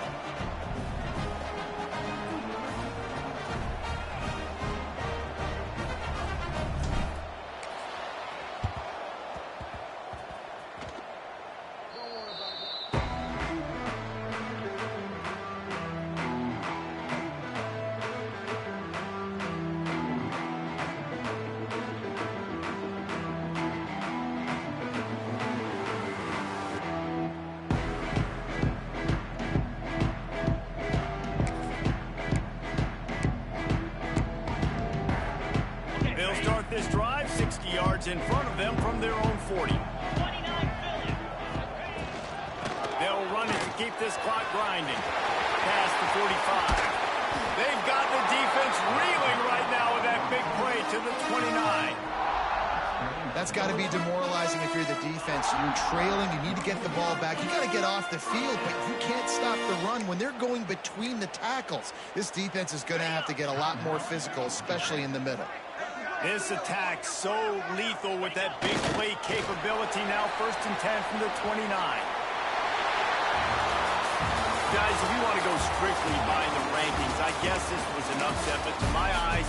S1: They'll start this drive 60 yards in front of them from their own 40. They'll run it to keep this clock grinding. Past the 45. They've got the defense reeling right now with that big play to the 29.
S2: That's got to be demoralizing if you're the defense. You're trailing. You need to get the ball back. You got to get off the field, but you can't stop the run when they're going between the tackles. This defense is going to have to get a lot more physical, especially in the middle.
S1: This attack so lethal with that big play capability. Now 1st and 10 from the 29. Guys, if you want to go strictly by the rankings, I guess this was an upset, but to my eyes,